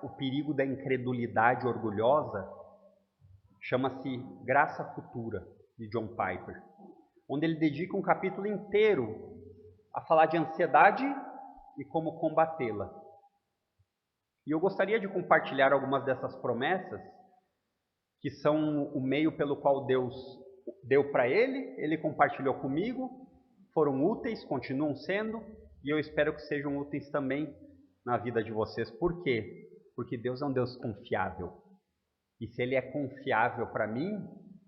o perigo da incredulidade orgulhosa, chama-se Graça Futura, de John Piper, onde ele dedica um capítulo inteiro a falar de ansiedade e como combatê-la. E eu gostaria de compartilhar algumas dessas promessas, que são o meio pelo qual Deus deu para ele compartilhou comigo, foram úteis, continuam sendo, e eu espero que sejam úteis também na vida de vocês. Por quê? Porque Deus é um Deus confiável. E se Ele é confiável para mim,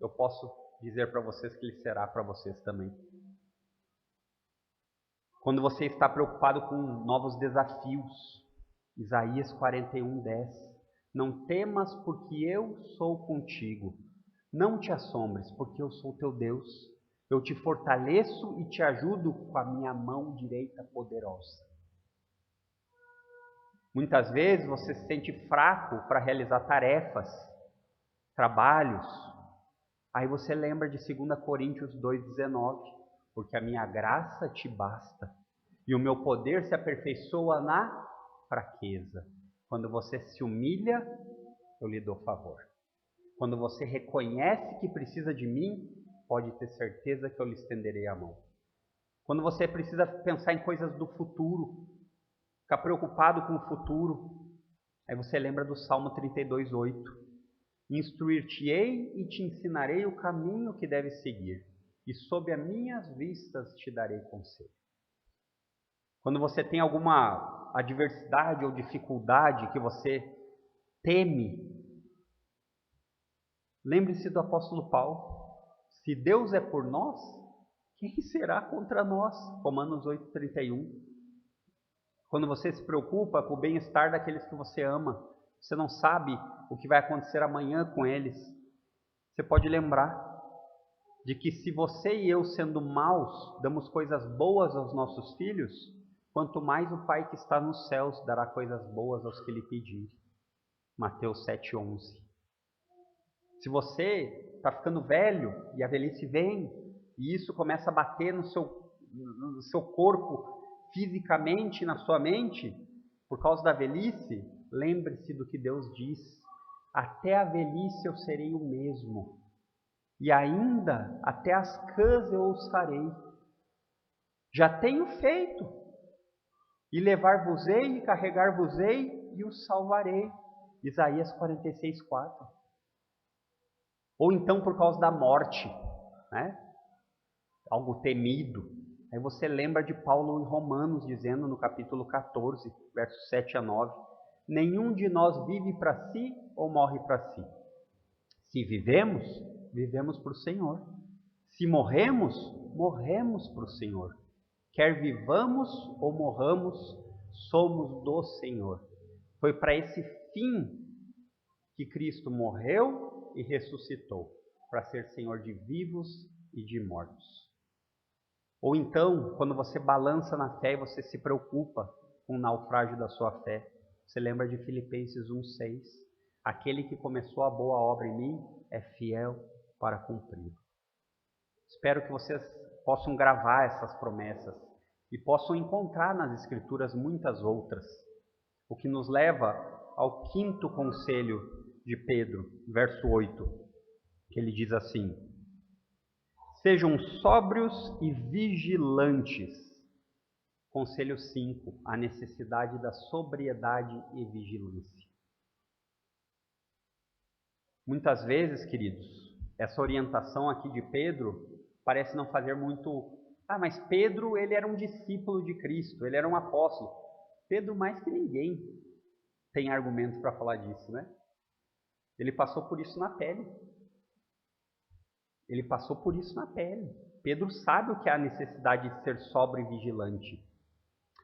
eu posso dizer para vocês que Ele será para vocês também. Quando você está preocupado com novos desafios, Isaías 41:10, não temas porque eu sou contigo, não te assombres porque eu sou teu Deus, eu te fortaleço e te ajudo com a minha mão direita poderosa. Muitas vezes você se sente fraco para realizar tarefas, trabalhos. Aí você lembra de 2 Coríntios 2:19, porque a minha graça te basta e o meu poder se aperfeiçoa na fraqueza. Quando você se humilha, eu lhe dou favor. Quando você reconhece que precisa de mim, pode ter certeza que eu lhe estenderei a mão. Quando você precisa pensar em coisas do futuro, ficar preocupado com o futuro, aí você lembra do Salmo 32:8. Instruir-te-ei e te ensinarei o caminho que deves seguir, e sob as minhas vistas te darei conselho. Quando você tem alguma adversidade ou dificuldade que você teme, lembre-se do apóstolo Paulo. Se Deus é por nós, quem será contra nós? Romanos 8:31. Quando você se preocupa com o bem-estar daqueles que você ama, você não sabe o que vai acontecer amanhã com eles. Você pode lembrar de que se você e eu, sendo maus, damos coisas boas aos nossos filhos, quanto mais o Pai que está nos céus dará coisas boas aos que lhe pedirem. Mateus 7:11. Se você está ficando velho e a velhice vem, e isso começa a bater no seu corpo, fisicamente, na sua mente, por causa da velhice, lembre-se do que Deus diz: até a velhice eu serei o mesmo, e ainda até as cãs eu os farei. Já tenho feito. E levar-vos-ei e carregar-vos-ei e os salvarei. Isaías 46:4. Ou então por causa da morte, né? Algo temido. Aí você lembra de Paulo em Romanos dizendo no capítulo 14, versos 7 a 9: nenhum de nós vive para si ou morre para si. Se vivemos, vivemos para o Senhor. Se morremos, morremos para o Senhor. Quer vivamos ou morramos, somos do Senhor. Foi para esse fim que Cristo morreu e ressuscitou, para ser Senhor de vivos e de mortos. Ou então, quando você balança na fé e você se preocupa com o naufrágio da sua fé, você lembra de Filipenses 1:6. Aquele que começou a boa obra em mim é fiel para cumprir. Espero que vocês possam gravar essas promessas e possam encontrar nas Escrituras muitas outras. O que nos leva ao quinto conselho de Pedro, verso 8, que ele diz assim: sejam sóbrios e vigilantes. Conselho 5, a necessidade da sobriedade e vigilância. Muitas vezes, queridos, essa orientação aqui de Pedro parece não fazer muito... mas Pedro, ele era um discípulo de Cristo, ele era um apóstolo. Pedro, mais que ninguém, tem argumentos para falar disso, né? Ele passou por isso na pele. Ele passou por isso na pele. Pedro sabe o que é a necessidade de ser sóbrio e vigilante.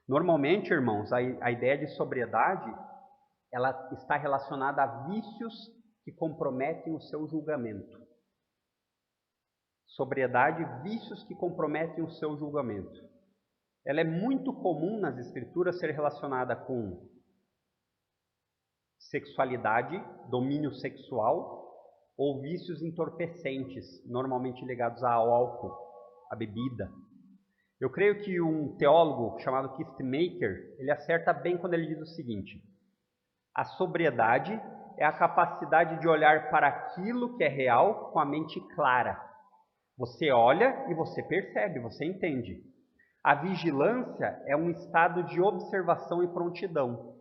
Normalmente, irmãos, a ideia de sobriedade, ela está relacionada a vícios que comprometem o seu julgamento. Sobriedade, vícios que comprometem o seu julgamento. Ela é muito comum nas Escrituras ser relacionada com sexualidade, domínio sexual, ou vícios entorpecentes, normalmente ligados ao álcool, à bebida. Eu creio que um teólogo chamado Kistemaker, ele acerta bem quando ele diz o seguinte: a sobriedade é a capacidade de olhar para aquilo que é real com a mente clara. Você olha e você percebe, você entende. A vigilância é um estado de observação e prontidão.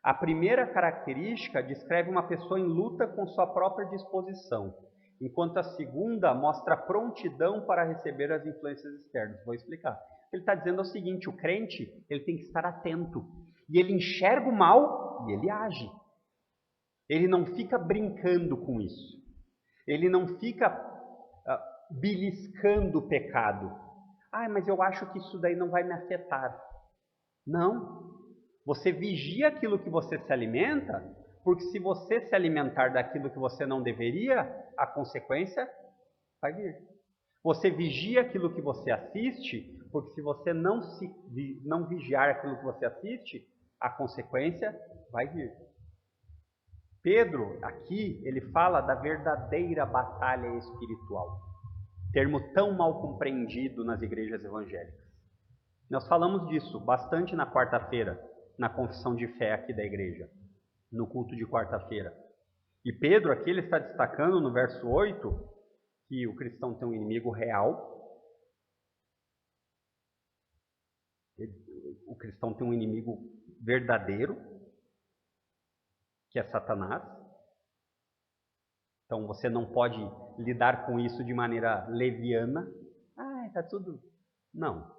A primeira característica descreve uma pessoa em luta com sua própria disposição, enquanto a segunda mostra prontidão para receber as influências externas. Vou explicar. Ele está dizendo o seguinte: o crente, ele tem que estar atento, e ele enxerga o mal e ele age. Ele não fica brincando com isso. Ele não fica beliscando o pecado. Mas eu acho que isso daí não vai me afetar. Não. Você vigia aquilo que você se alimenta, porque se você se alimentar daquilo que você não deveria, a consequência vai vir. Você vigia aquilo que você assiste, porque se você não vigiar aquilo que você assiste, a consequência vai vir. Pedro, aqui, ele fala da verdadeira batalha espiritual. Termo tão mal compreendido nas igrejas evangélicas. Nós falamos disso bastante na quarta-feira, na confissão de fé aqui da igreja, no culto de quarta-feira. E Pedro aqui, ele está destacando no verso 8, que o cristão tem um inimigo real. O cristão tem um inimigo verdadeiro, que é Satanás. Então você não pode lidar com isso de maneira leviana. Está tudo... Não.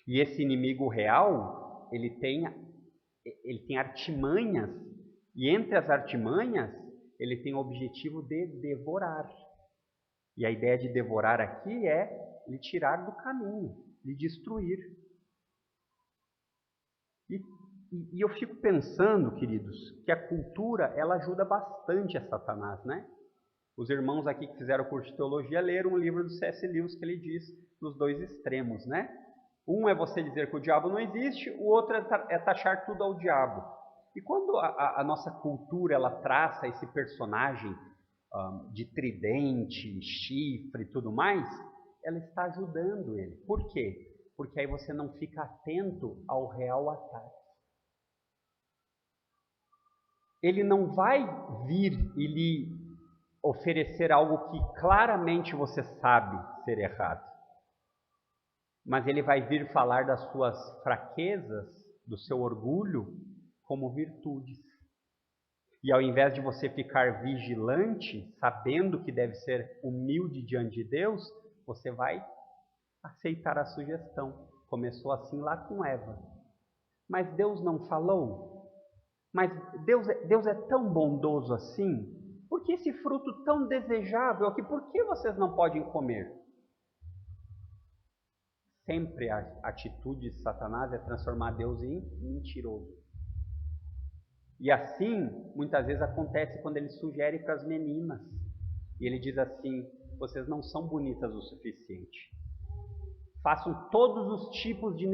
E esse inimigo real, ele tem artimanhas, e entre as artimanhas, ele tem o objetivo de devorar. E a ideia de devorar aqui é lhe tirar do caminho, lhe destruir. E eu fico pensando, queridos, que a cultura, ela ajuda bastante a Satanás, né? Os irmãos aqui que fizeram o curso de teologia leram um livro do C.S. Lewis que ele diz dos dois extremos, né? Um é você dizer que o diabo não existe, o outro é taxar tudo ao diabo. E quando a nossa cultura ela traça esse personagem de tridente, chifre e tudo mais, ela está ajudando ele. Por quê? Porque aí você não fica atento ao real ataque. Ele não vai vir e lhe oferecer algo que claramente você sabe ser errado. mas ele vai vir falar das suas fraquezas, do seu orgulho, como virtudes. E ao invés de você ficar vigilante, sabendo que deve ser humilde diante de Deus, você vai aceitar a sugestão. Começou assim lá com Eva. Mas Deus não falou? Mas Deus é tão bondoso assim? Por que esse fruto tão desejável aqui? Por que vocês não podem comer? Sempre a atitude de Satanás é transformar Deus em mentiroso. E assim, muitas vezes acontece quando ele sugere para as meninas. E ele diz assim: vocês não são bonitas o suficiente. Façam todos os tipos de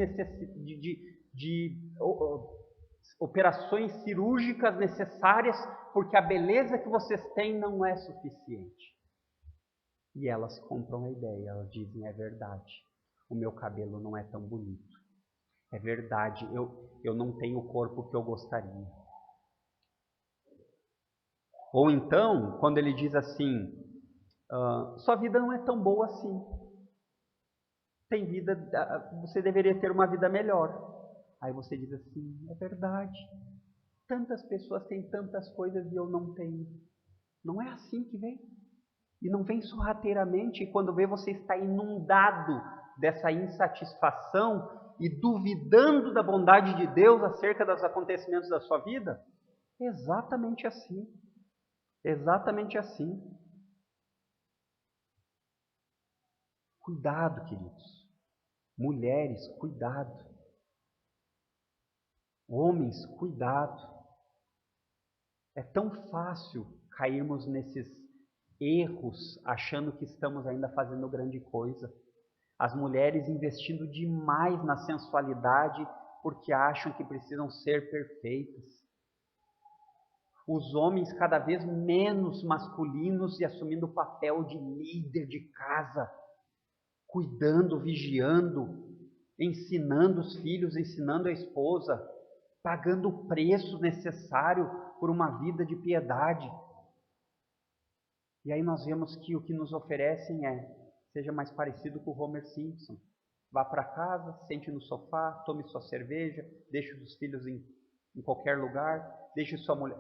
operações cirúrgicas necessárias, porque a beleza que vocês têm não é suficiente. E elas compram a ideia, elas dizem: é verdade, o meu cabelo não é tão bonito. É verdade, eu não tenho o corpo que eu gostaria. Ou então, quando ele diz assim: sua vida não é tão boa assim. Tem vida, você deveria ter uma vida melhor. Aí você diz assim: é verdade. Tantas pessoas têm tantas coisas e eu não tenho. Não é assim que vem. E não vem sorrateiramente. E quando vê, você está inundado dessa insatisfação e duvidando da bondade de Deus acerca dos acontecimentos da sua vida. Exatamente assim. Exatamente assim. Cuidado, queridos. Mulheres, cuidado. Homens, cuidado. É tão fácil cairmos nesses erros, achando que estamos ainda fazendo grande coisa. As mulheres investindo demais na sensualidade porque acham que precisam ser perfeitas. Os homens cada vez menos masculinos e assumindo o papel de líder de casa, cuidando, vigiando, ensinando os filhos, ensinando a esposa, pagando o preço necessário por uma vida de piedade. E aí nós vemos que o que nos oferecem seja mais parecido com o Homer Simpson. Vá para casa, sente no sofá, tome sua cerveja, deixe os filhos em qualquer lugar, deixe sua mulher.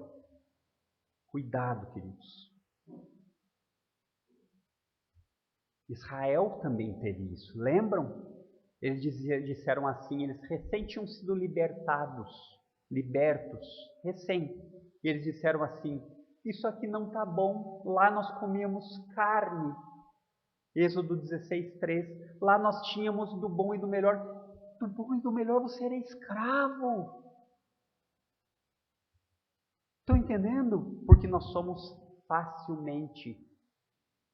Cuidado, queridos. Israel também teve isso. Lembram? Eles disseram assim, eles recém tinham sido libertos, recém. E eles disseram assim: isso aqui não está bom, lá nós comíamos carne. Êxodo 16:3, lá nós tínhamos do bom e do melhor. Do bom e do melhor você era escravo. Estão entendendo? Porque nós somos facilmente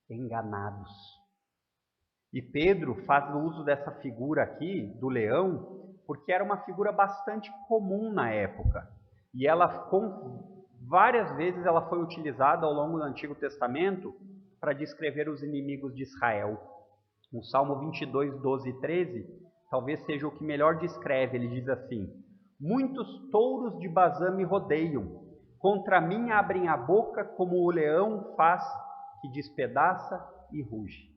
enganados. E Pedro faz uso dessa figura aqui, do leão, porque era uma figura bastante comum na época. E ela, várias vezes, ela foi utilizada ao longo do Antigo Testamento para descrever os inimigos de Israel. O Salmo 22, 12 e 13, talvez seja o que melhor descreve. Ele diz assim: muitos touros de Bazã me rodeiam, contra mim abrem a boca como o leão faz, que despedaça e ruge.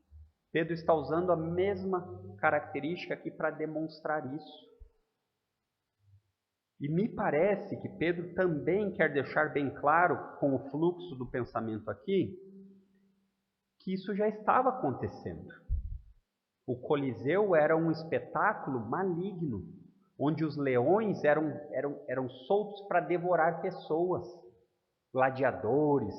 Pedro está usando a mesma característica aqui para demonstrar isso. E me parece que Pedro também quer deixar bem claro, com o fluxo do pensamento aqui, que isso já estava acontecendo. O Coliseu era um espetáculo maligno, onde os leões eram soltos para devorar pessoas, gladiadores.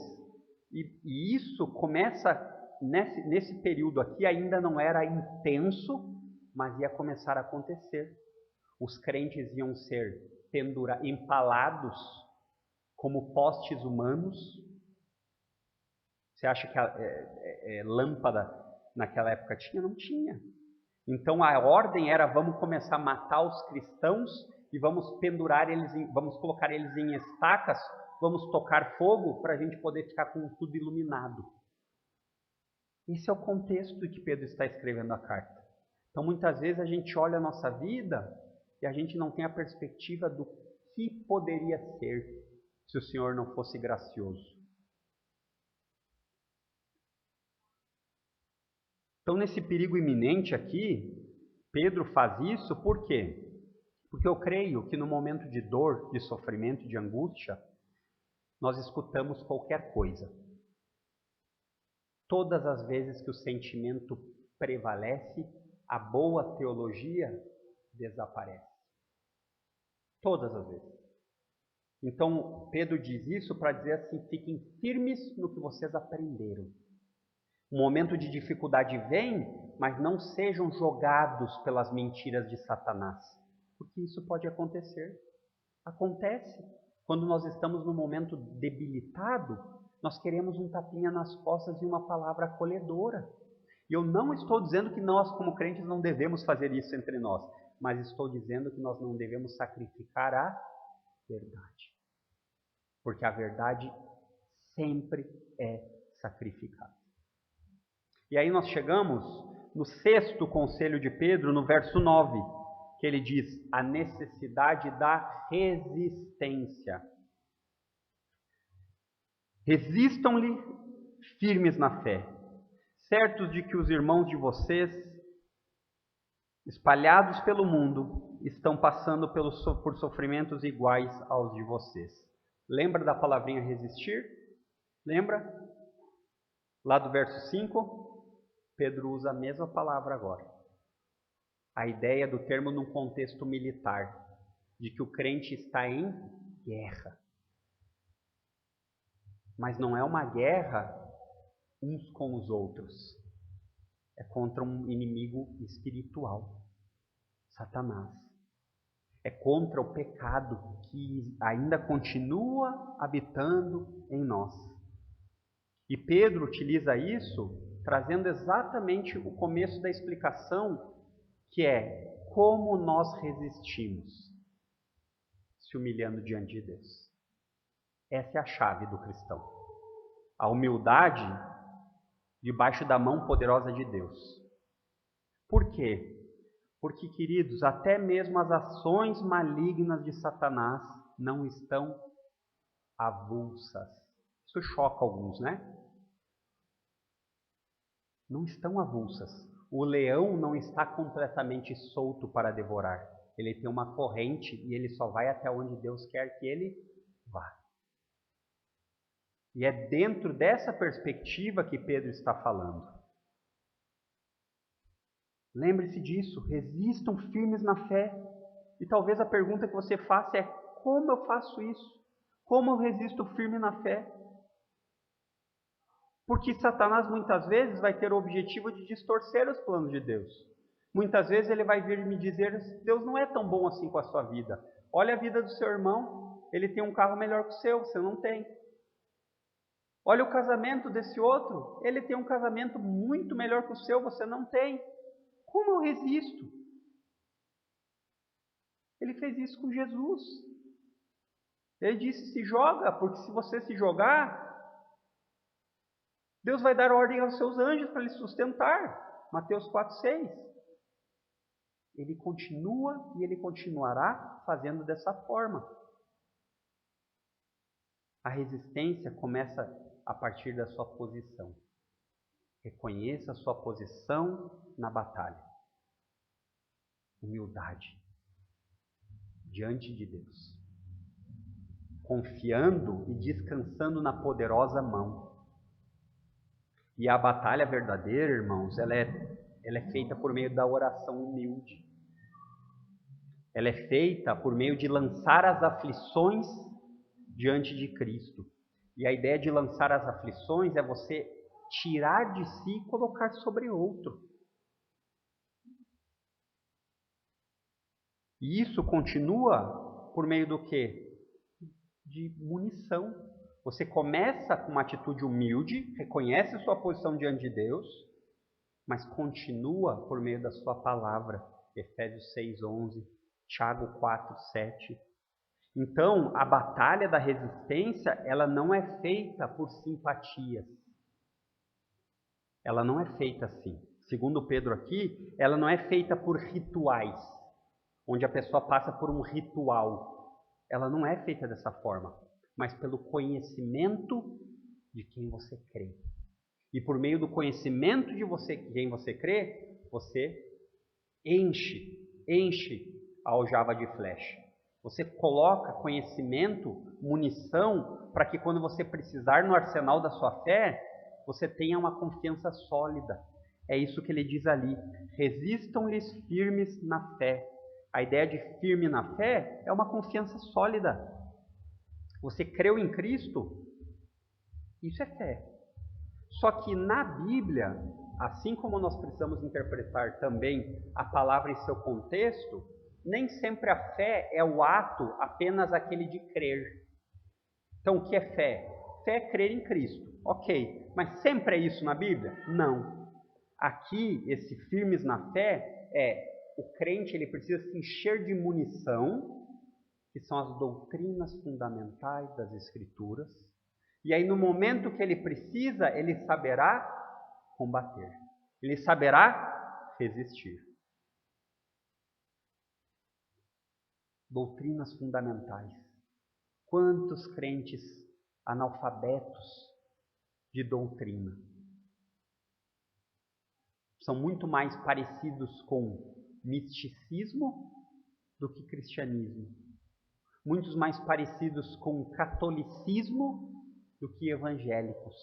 E isso começa... Nesse período aqui ainda não era intenso, mas ia começar a acontecer. Os crentes iam ser empalados como postes humanos. Você acha que lâmpada naquela época tinha? Não tinha. Então a ordem era: vamos começar a matar os cristãos e vamos vamos colocar eles em estacas, vamos tocar fogo para a gente poder ficar com tudo iluminado. Esse é o contexto que Pedro está escrevendo a carta. Então, muitas vezes a gente olha a nossa vida e a gente não tem a perspectiva do que poderia ser se o Senhor não fosse gracioso. Então, nesse perigo iminente aqui, Pedro faz isso por quê? Porque eu creio que no momento de dor, de sofrimento, de angústia, nós escutamos qualquer coisa. Todas as vezes que o sentimento prevalece, a boa teologia desaparece. Todas as vezes. Então, Pedro diz isso para dizer assim, fiquem firmes no que vocês aprenderam. O momento de dificuldade vem, mas não sejam jogados pelas mentiras de Satanás. Porque isso pode acontecer. Acontece. Quando nós estamos num momento debilitado, nós queremos um tapinha nas costas e uma palavra acolhedora. E eu não estou dizendo que nós, como crentes, não devemos fazer isso entre nós. Mas estou dizendo que nós não devemos sacrificar a verdade. Porque a verdade sempre é sacrificada. E aí nós chegamos no 6º conselho de Pedro, no verso 9, que ele diz a necessidade da resistência. Resistam-lhe firmes na fé, certos de que os irmãos de vocês, espalhados pelo mundo, estão passando por sofrimentos iguais aos de vocês. Lembra da palavrinha resistir? Lembra? Lá do verso 5, Pedro usa a mesma palavra agora. A ideia do termo num contexto militar, de que o crente está em guerra. Mas não é uma guerra uns com os outros. É contra um inimigo espiritual, Satanás. É contra o pecado que ainda continua habitando em nós. E Pedro utiliza isso trazendo exatamente o começo da explicação, que é como nós resistimos se humilhando diante de Deus. Essa é a chave do cristão. A humildade debaixo da mão poderosa de Deus. Por quê? Porque, queridos, até mesmo as ações malignas de Satanás não estão avulsas. Isso choca alguns, né? Não estão avulsas. O leão não está completamente solto para devorar. Ele tem uma corrente e ele só vai até onde Deus quer que ele vá. E é dentro dessa perspectiva que Pedro está falando. Lembre-se disso, resistam firmes na fé. E talvez a pergunta que você faça é: como eu faço isso? Como eu resisto firme na fé? Porque Satanás muitas vezes vai ter o objetivo de distorcer os planos de Deus. Muitas vezes ele vai vir me dizer: Deus não é tão bom assim com a sua vida. Olha a vida do seu irmão, ele tem um carro melhor que o seu, você não tem. Olha o casamento desse outro, ele tem um casamento muito melhor que o seu, você não tem. Como eu resisto? Ele fez isso com Jesus. Ele disse: se joga, porque se você se jogar, Deus vai dar ordem aos seus anjos para lhe sustentar. Mateus 4,6. Ele continua e ele continuará fazendo dessa forma. A resistência começa a partir da sua posição. Reconheça a sua posição na batalha. Humildade diante de Deus. Confiando e descansando na poderosa mão. E a batalha verdadeira, irmãos, ela é feita por meio da oração humilde. Ela é feita por meio de lançar as aflições diante de Cristo. E a ideia de lançar as aflições é você tirar de si e colocar sobre outro. E isso continua por meio do quê? De munição. Você começa com uma atitude humilde, reconhece a sua posição diante de Deus, mas continua por meio da sua palavra. Efésios 6:11, Tiago 4:7. Então, a batalha da resistência, ela não é feita por simpatias. Ela não é feita assim. Segundo Pedro aqui, ela não é feita por rituais, onde a pessoa passa por um ritual. Ela não é feita dessa forma, mas pelo conhecimento de quem você crê. E por meio do conhecimento de quem você crê, você enche a aljava de flecha. Você coloca conhecimento, munição, para que quando você precisar no arsenal da sua fé, você tenha uma confiança sólida. É isso que ele diz ali. Resistam-lhes firmes na fé. A ideia de firme na fé é uma confiança sólida. Você creu em Cristo? Isso é fé. Só que na Bíblia, assim como nós precisamos interpretar também a palavra em seu contexto, nem sempre a fé é o ato apenas aquele de crer. Então, o que é fé? Fé é crer em Cristo. Ok, mas sempre é isso na Bíblia? Não. Aqui, esse firmes na fé o crente, ele precisa se encher de munição, que são as doutrinas fundamentais das Escrituras. E aí, no momento que ele precisa, ele saberá combater. Ele saberá resistir. Doutrinas fundamentais. Quantos crentes analfabetos de doutrina? São muito mais parecidos com misticismo do que cristianismo. Muitos mais parecidos com catolicismo do que evangélicos.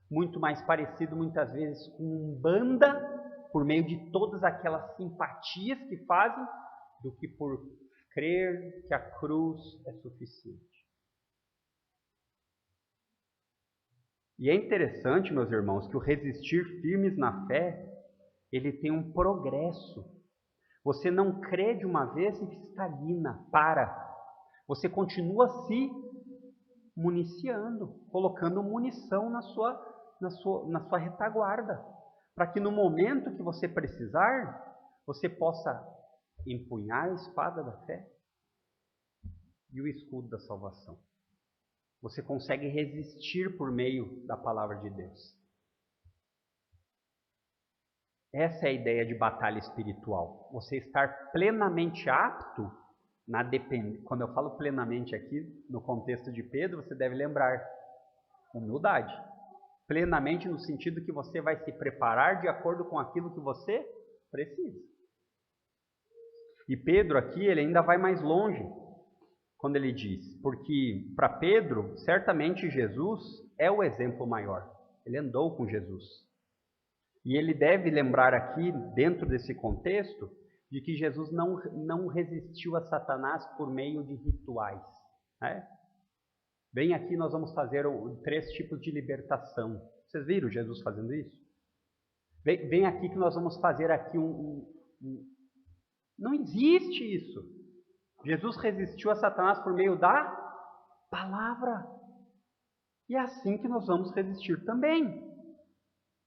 Muito mais parecido, muitas vezes, com umbanda, por meio de todas aquelas simpatias que fazem, do que por crer que a cruz é suficiente. E é interessante, meus irmãos, que o resistir firmes na fé, ele tem um progresso. Você não crê de uma vez e estagna, para. Você continua se municiando, colocando munição na sua retaguarda, para que no momento que você precisar, você possa empunhar a espada da fé e o escudo da salvação. Você consegue resistir por meio da palavra de Deus. Essa é a ideia de batalha espiritual. Você estar plenamente apto na dependência. Quando eu falo plenamente aqui, no contexto de Pedro, você deve lembrar humildade. Plenamente no sentido que você vai se preparar de acordo com aquilo que você precisa. E Pedro aqui, ele ainda vai mais longe quando ele diz, porque para Pedro, certamente Jesus é o exemplo maior. Ele andou com Jesus. E ele deve lembrar aqui, dentro desse contexto, de que Jesus não resistiu a Satanás por meio de rituais. Né? Bem aqui nós vamos fazer 3 tipos de libertação. Vocês viram Jesus fazendo isso? Bem aqui que nós vamos fazer aqui Não existe isso. Jesus resistiu a Satanás por meio da palavra. E é assim que nós vamos resistir também.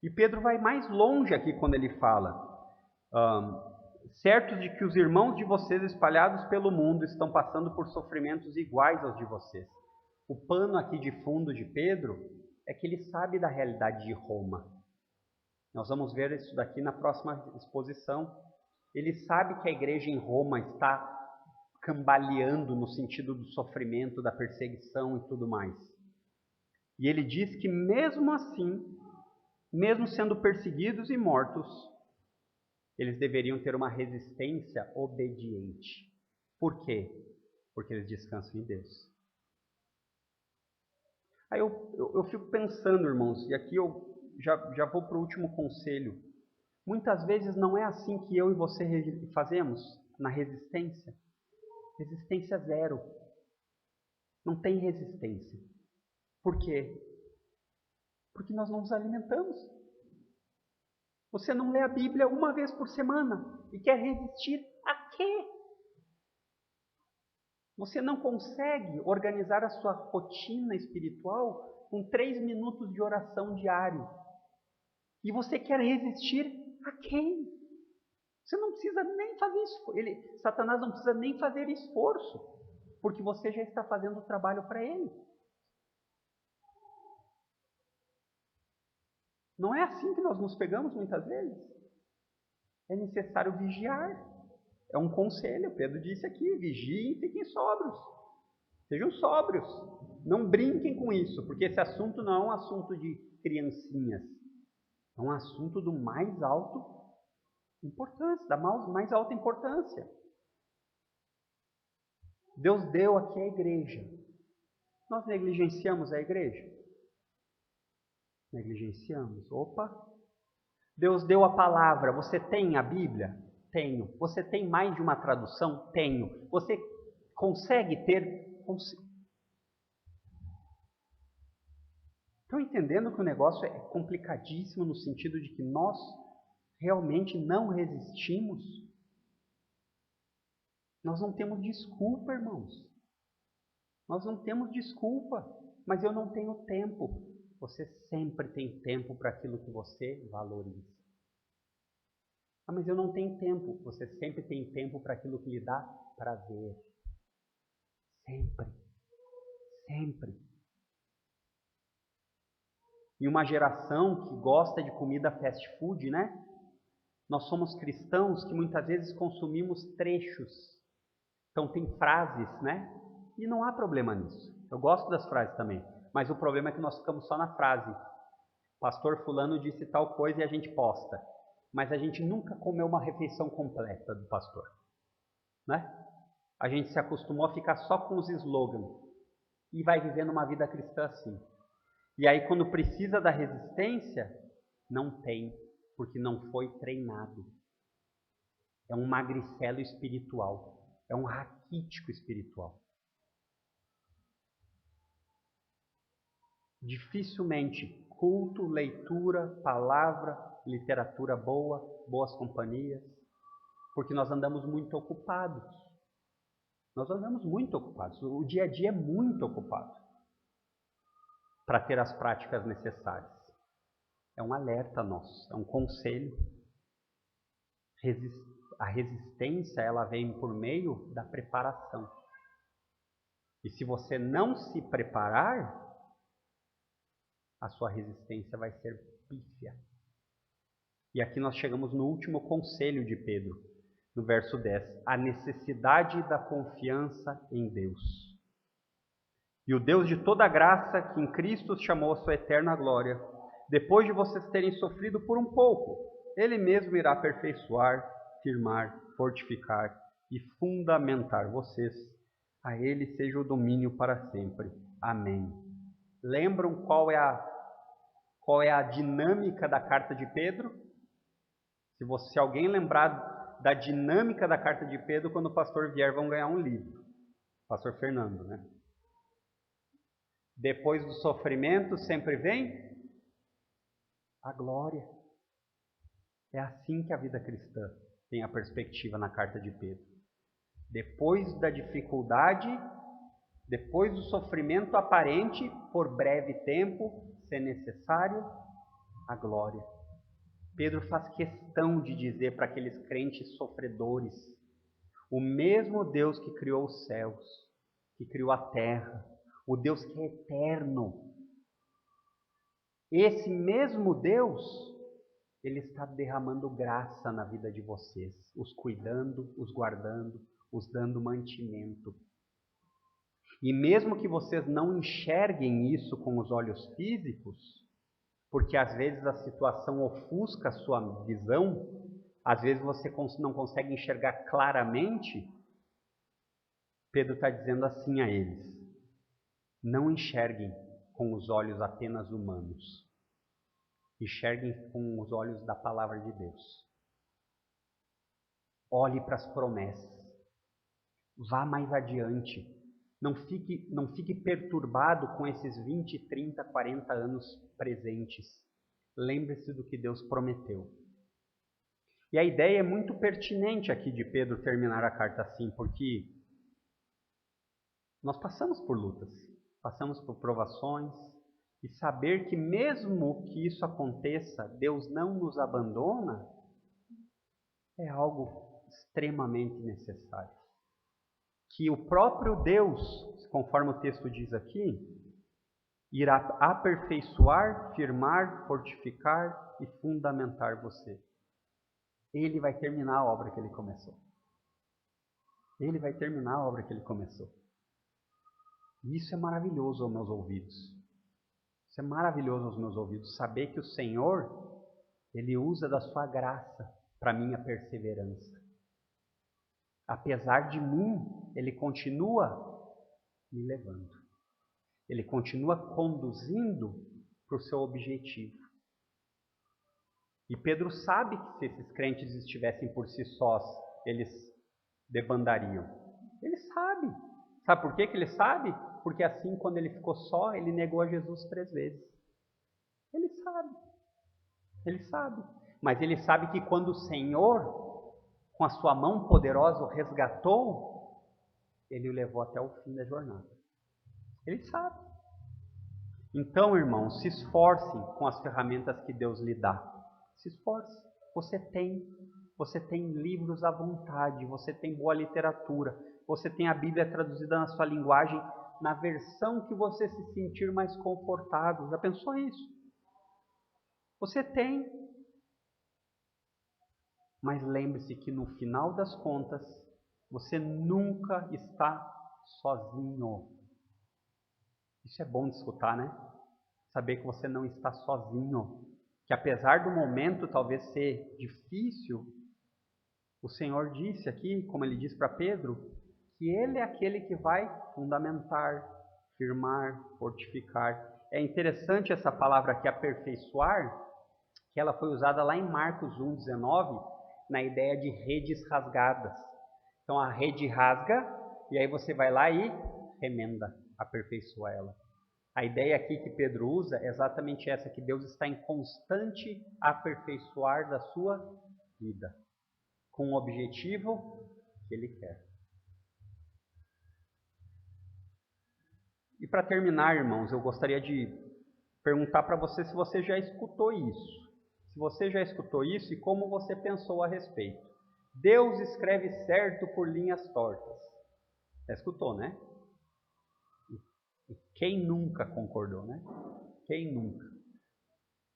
E Pedro vai mais longe aqui quando ele fala, certos de que os irmãos de vocês espalhados pelo mundo estão passando por sofrimentos iguais aos de vocês. O pano aqui de fundo de Pedro é que ele sabe da realidade de Roma. Nós vamos ver isso daqui na próxima exposição. Ele sabe que a igreja em Roma está cambaleando no sentido do sofrimento, da perseguição e tudo mais. E ele diz que mesmo assim, mesmo sendo perseguidos e mortos, eles deveriam ter uma resistência obediente. Por quê? Porque eles descansam em Deus. Aí eu fico pensando, irmãos, e aqui eu já vou para o último conselho. Muitas vezes não é assim que eu e você fazemos na resistência. Resistência zero. Não tem resistência. Por quê? Porque nós não nos alimentamos. Você não lê a Bíblia uma vez por semana e quer resistir a quê? Você não consegue organizar a sua rotina espiritual com 3 minutos de oração diário. E você quer resistir a quem? Você não precisa nem fazer isso. Satanás não precisa nem fazer esforço, porque você já está fazendo o trabalho para ele. Não é assim que nós nos pegamos muitas vezes? É necessário vigiar. É um conselho, Pedro disse aqui, vigiem e fiquem sóbrios. Sejam sóbrios. Não brinquem com isso, porque esse assunto não é um assunto de criancinhas. É um assunto do mais alto Importância, da mais alta importância. Deus deu aqui a igreja. Nós negligenciamos a igreja? Negligenciamos. Opa! Deus deu a palavra. Você tem a Bíblia? Tenho. Você tem mais de uma tradução? Tenho. Você consegue ter? Estão entendendo que o negócio é complicadíssimo no sentido de que nós realmente não resistimos? Nós não temos desculpa, irmãos. Nós não temos desculpa. Mas eu não tenho tempo. Você sempre tem tempo para aquilo que você valoriza. Ah, mas eu não tenho tempo. Você sempre tem tempo para aquilo que lhe dá prazer. Sempre. Sempre. E uma geração que gosta de comida fast food, né? Nós somos cristãos que muitas vezes consumimos trechos. Então tem frases, né? E não há problema nisso. Eu gosto das frases também. Mas o problema é que nós ficamos só na frase. Pastor fulano disse tal coisa e a gente posta. Mas a gente nunca comeu uma refeição completa do pastor. Né? A gente se acostumou a ficar só com os slogans. E vai vivendo uma vida cristã assim. E aí quando precisa da resistência, não tem. Porque não foi treinado. É um magricelo espiritual. É um raquítico espiritual. Dificilmente culto, leitura, palavra, literatura boa, boas companhias, porque nós andamos muito ocupados. Nós andamos muito ocupados. O dia a dia é muito ocupado para ter as práticas necessárias. É um alerta nosso, é um conselho. A resistência, ela vem por meio da preparação. E se você não se preparar, a sua resistência vai ser pífia. E aqui nós chegamos no último conselho de Pedro, no verso 10. A necessidade da confiança em Deus. E o Deus de toda graça, que em Cristo os chamou à sua eterna glória, depois de vocês terem sofrido por um pouco, Ele mesmo irá aperfeiçoar, firmar, fortificar e fundamentar vocês. A Ele seja o domínio para sempre. Amém. Lembram qual é a dinâmica da carta de Pedro? Se alguém lembrar da dinâmica da carta de Pedro, quando o pastor vier, vão ganhar um livro. Pastor Fernando, né? Depois do sofrimento sempre vem a glória. É assim que a vida cristã tem a perspectiva na carta de Pedro. Depois da dificuldade, depois do sofrimento aparente, por breve tempo, se necessário, a glória. Pedro faz questão de dizer para aqueles crentes sofredores: o mesmo Deus que criou os céus, que criou a terra, o Deus que é eterno, esse mesmo Deus, Ele está derramando graça na vida de vocês, os cuidando, os guardando, os dando mantimento. E mesmo que vocês não enxerguem isso com os olhos físicos, porque às vezes a situação ofusca a sua visão, às vezes você não consegue enxergar claramente, Pedro está dizendo assim a eles: não enxerguem com os olhos apenas humanos, enxerguem com os olhos da palavra de Deus. Olhe para as promessas, vá mais adiante. Não fique perturbado com esses 20, 30, 40 anos presentes. Lembre-se do que Deus prometeu. E a ideia é muito pertinente aqui de Pedro terminar a carta assim, porque nós passamos por lutas, passamos por provações, e saber que mesmo que isso aconteça, Deus não nos abandona, é algo extremamente necessário. Que o próprio Deus, conforme o texto diz aqui, irá aperfeiçoar, firmar, fortificar e fundamentar você. Ele vai terminar a obra que ele começou. Ele vai terminar a obra que ele começou. E isso é maravilhoso aos meus ouvidos. Isso é maravilhoso aos meus ouvidos, saber que o Senhor, Ele usa da sua graça para minha perseverança. Apesar de mim, Ele continua me levando. Ele continua conduzindo para o seu objetivo. E Pedro sabe que se esses crentes estivessem por si sós, eles debandariam. Ele sabe. Sabe por que ele sabe? Porque assim, quando ele ficou só, ele negou a Jesus 3 vezes. Ele sabe. Ele sabe. Mas ele sabe que quando o Senhor, com a sua mão poderosa, o resgatou, ele o levou até o fim da jornada. Ele sabe. Então, irmãos, se esforcem com as ferramentas que Deus lhe dá. Se esforce. Você tem livros à vontade, você tem boa literatura, você tem a Bíblia traduzida na sua linguagem, na versão que você se sentir mais confortável. Já pensou isso? Você tem. Mas lembre-se que no final das contas, você nunca está sozinho. Isso é bom de escutar, né? Saber que você não está sozinho. Que apesar do momento talvez ser difícil, o Senhor disse aqui, como Ele disse para Pedro, que Ele é aquele que vai fundamentar, firmar, fortificar. É interessante essa palavra aqui, aperfeiçoar, que ela foi usada lá em Marcos 1,19, na ideia de redes rasgadas. Então a rede rasga, e aí você vai lá e remenda, aperfeiçoa ela. A ideia aqui que Pedro usa é exatamente essa, que Deus está em constante aperfeiçoar da sua vida, com o objetivo que Ele quer. E para terminar, irmãos, eu gostaria de perguntar para você se você já escutou isso. Se você já escutou isso e como você pensou a respeito. Deus escreve certo por linhas tortas. Já escutou, né? E quem nunca concordou, né? Quem nunca?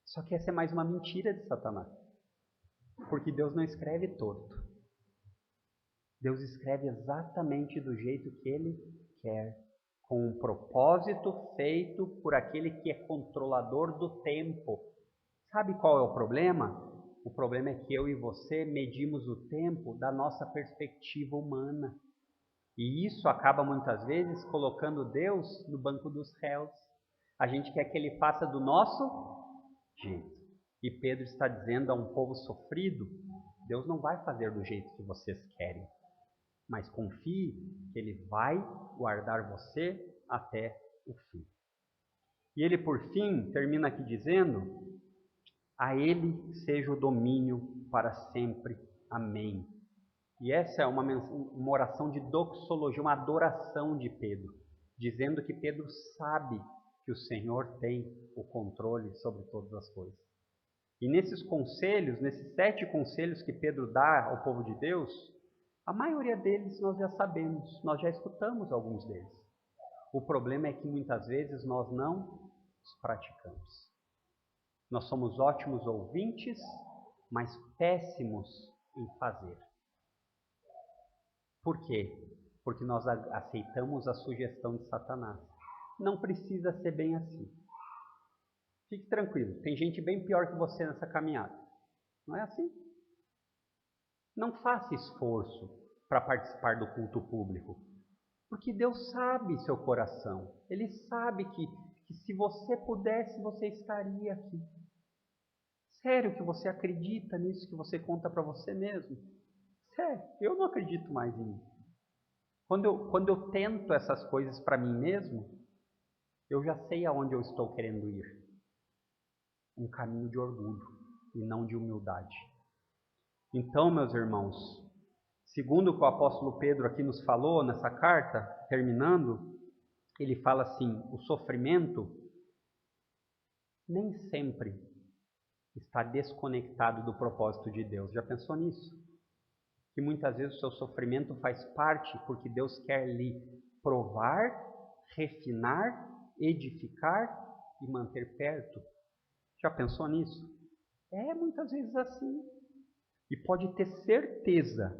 Só que essa é mais uma mentira de Satanás. Porque Deus não escreve torto. Deus escreve exatamente do jeito que Ele quer. Com um propósito feito por aquele que é controlador do tempo. Sabe qual é o problema? O problema é que eu e você medimos o tempo da nossa perspectiva humana. E isso acaba muitas vezes colocando Deus no banco dos réus. A gente quer que Ele faça do nosso jeito. E Pedro está dizendo a um povo sofrido, Deus não vai fazer do jeito que vocês querem. Mas confie que Ele vai guardar você até o fim. E ele, por fim, termina aqui dizendo, a Ele seja o domínio para sempre. Amém. E essa é uma oração de doxologia, uma adoração de Pedro, dizendo que Pedro sabe que o Senhor tem o controle sobre todas as coisas. E nesses conselhos, nesses 7 conselhos que Pedro dá ao povo de Deus, a maioria deles nós já sabemos, nós já escutamos alguns deles. O problema é que muitas vezes nós não os praticamos. Nós somos ótimos ouvintes, mas péssimos em fazer. Por quê? Porque nós aceitamos a sugestão de Satanás. Não precisa ser bem assim. Fique tranquilo, tem gente bem pior que você nessa caminhada. Não é assim? Não faça esforço para participar do culto público. Porque Deus sabe seu coração. Ele sabe que se você pudesse, você estaria aqui. Sério que você acredita nisso que você conta para você mesmo? Sério, eu não acredito mais em mim. Quando eu tento essas coisas para mim mesmo, eu já sei aonde eu estou querendo ir. Um caminho de orgulho e não de humildade. Então, meus irmãos, segundo o que o apóstolo Pedro aqui nos falou nessa carta, terminando, ele fala assim, o sofrimento nem sempre está desconectado do propósito de Deus. Já pensou nisso? Que muitas vezes o seu sofrimento faz parte porque Deus quer lhe provar, refinar, edificar e manter perto. Já pensou nisso? É muitas vezes assim. E pode ter certeza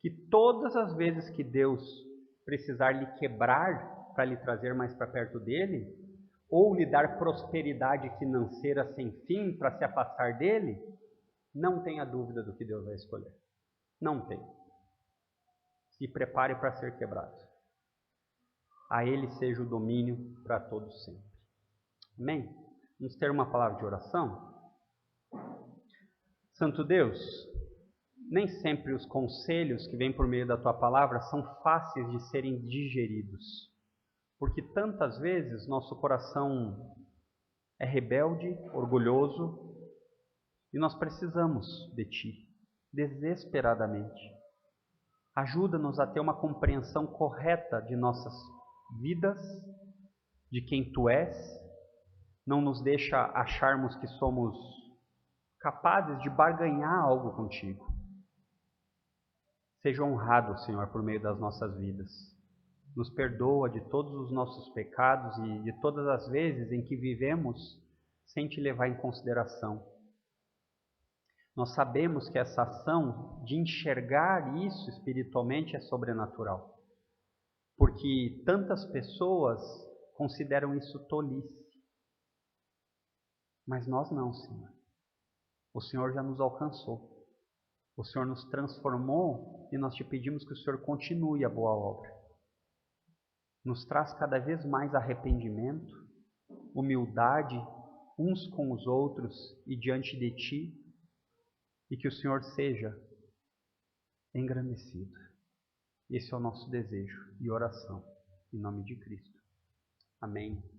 que todas as vezes que Deus precisar lhe quebrar para lhe trazer mais para perto dele, ou lhe dar prosperidade financeira sem fim para se afastar dele, Não tenha dúvida do que Deus vai escolher. Não tem. Se prepare para ser quebrado. A Ele seja o domínio para todos sempre. Amém? Vamos ter uma palavra de oração? Santo Deus, nem sempre os conselhos que vêm por meio da Tua palavra são fáceis de serem digeridos. Porque tantas vezes nosso coração é rebelde, orgulhoso, e nós precisamos de Ti, desesperadamente. Ajuda-nos a ter uma compreensão correta de nossas vidas, de quem Tu és. Não nos deixa acharmos que somos capazes de barganhar algo contigo. Seja honrado, Senhor, por meio das nossas vidas. Nos perdoa de todos os nossos pecados e de todas as vezes em que vivemos sem Te levar em consideração. Nós sabemos que essa ação de enxergar isso espiritualmente é sobrenatural. Porque tantas pessoas consideram isso tolice. Mas nós não, Senhor. O Senhor já nos alcançou. O Senhor nos transformou e nós Te pedimos que o Senhor continue a boa obra. Nos traz cada vez mais arrependimento, humildade uns com os outros e diante de Ti, e que o Senhor seja engrandecido. Esse é o nosso desejo e oração, em nome de Cristo. Amém.